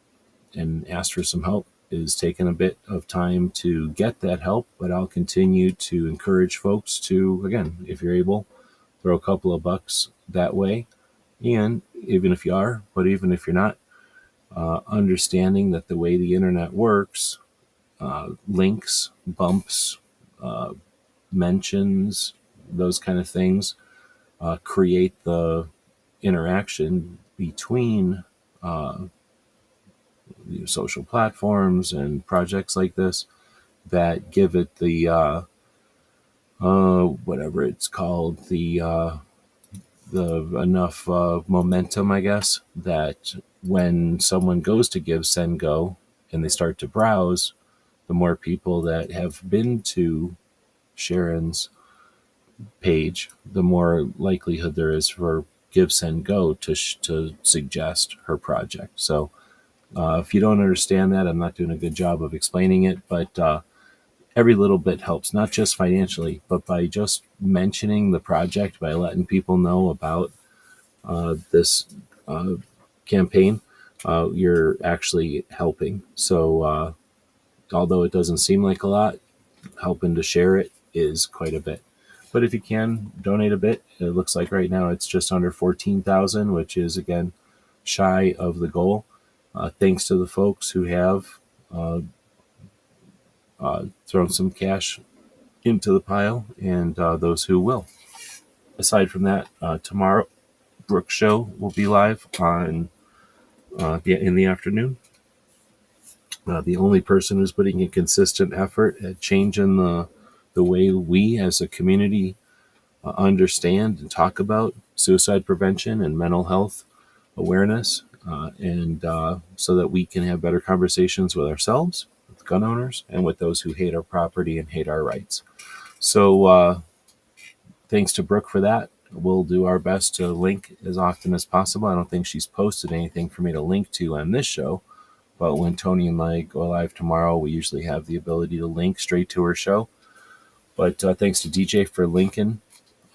[SPEAKER 5] asked for some help is taking a bit of time to get that help. But I'll continue to encourage folks to, again, if you're able, throw a couple of bucks that way. And even if you are, but even if you're not, understanding that the way the internet works, links, bumps, mentions, those kind of things create the interaction between social platforms and projects like this that give it the whatever it's called, the enough momentum, I guess, that when someone goes to give send go and they start to browse, the more people that have been to Sharon's page, the more likelihood there is for give send go to suggest her project. So if you don't understand that, I'm not doing a good job of explaining it, but every little bit helps, not just financially, but by just mentioning the project, by letting people know about this campaign, you're actually helping. So although it doesn't seem like a lot, helping to share it is quite a bit. But if you can donate a bit, it looks like right now it's just under 14,000, which is again shy of the goal. Thanks to the folks who have thrown some cash into the pile and those who will. Aside from that, tomorrow Brooke's show will be live on in the afternoon. The only person who's putting a consistent effort at changing the way we as a community understand and talk about suicide prevention and mental health awareness, and so that we can have better conversations with ourselves, with gun owners, and with those who hate our property and hate our rights. So thanks to Brooke for that. We'll do our best to link as often as possible. I don't think she's posted anything for me to link to on this show, but when Tony and I go live tomorrow, we usually have the ability to link straight to her show. But thanks to DJ for linking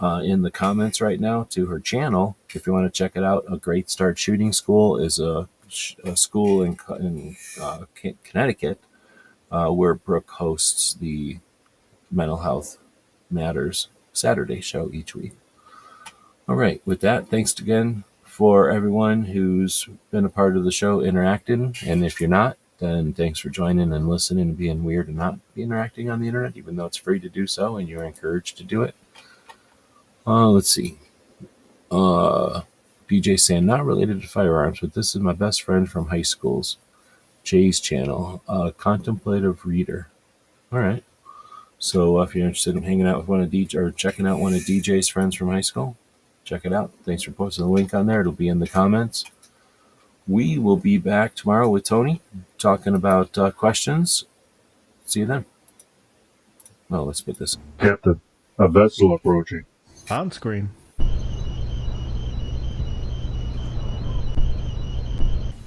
[SPEAKER 5] in the comments right now to her channel. If you want to check it out, A Great Start Shooting School is a school in Connecticut where Brooke hosts the Mental Health Matters Saturday show each week. All right, with that, thanks again for everyone who's been a part of the show interacting. And if you're not, then thanks for joining and listening and being weird and not be interacting on the internet, even though it's free to do so and you're encouraged to do it. Let's see. BJ saying, not related to firearms, but this is my best friend from high school's Jay's channel, contemplative reader. All right. So if you're interested in hanging out with one of DJ or checking out one of DJ's friends from high school, check it out. Thanks for posting the link on there. It'll be in the comments. We will be back tomorrow with Tony talking about questions. See you then. Well, let's put this.
[SPEAKER 1] Captain, a vessel approaching.
[SPEAKER 9] On screen.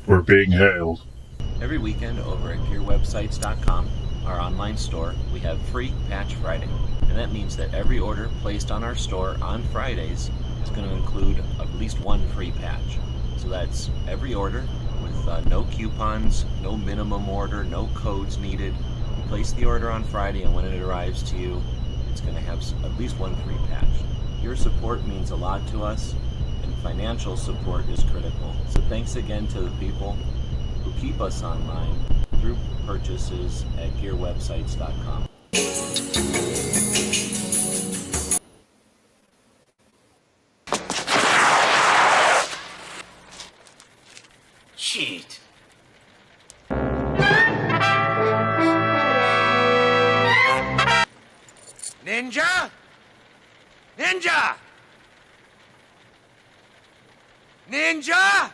[SPEAKER 1] We're being hailed.
[SPEAKER 3] Every weekend over at gearwebsites.com, our online store, we have free Patch Friday. And that means that every order placed on our store on Fridays is going to include at least one free patch. So that's every order with no coupons, no minimum order, no codes needed. You place the order on Friday, and when it arrives to you, it's going to have at least one free patch. Your support means a lot to us, and financial support is critical. So thanks again to the people who keep us online through purchases at gearwebsites.com.
[SPEAKER 10] Cheat. Ninja? Ninja! Ninja!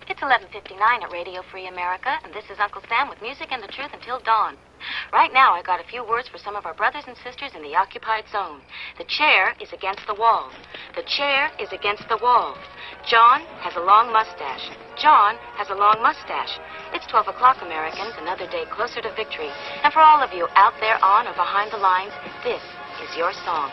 [SPEAKER 4] It's 11:59 at Radio Free America, and this is Uncle Sam with music and the truth until dawn. Right now, I got a few words for some of our brothers and sisters in the occupied zone. The chair is against the wall. The chair is against the wall. John has a long mustache. John has a long mustache. It's 12 o'clock, Americans, another day closer to victory. And for all of you out there on or behind the lines, this is your song.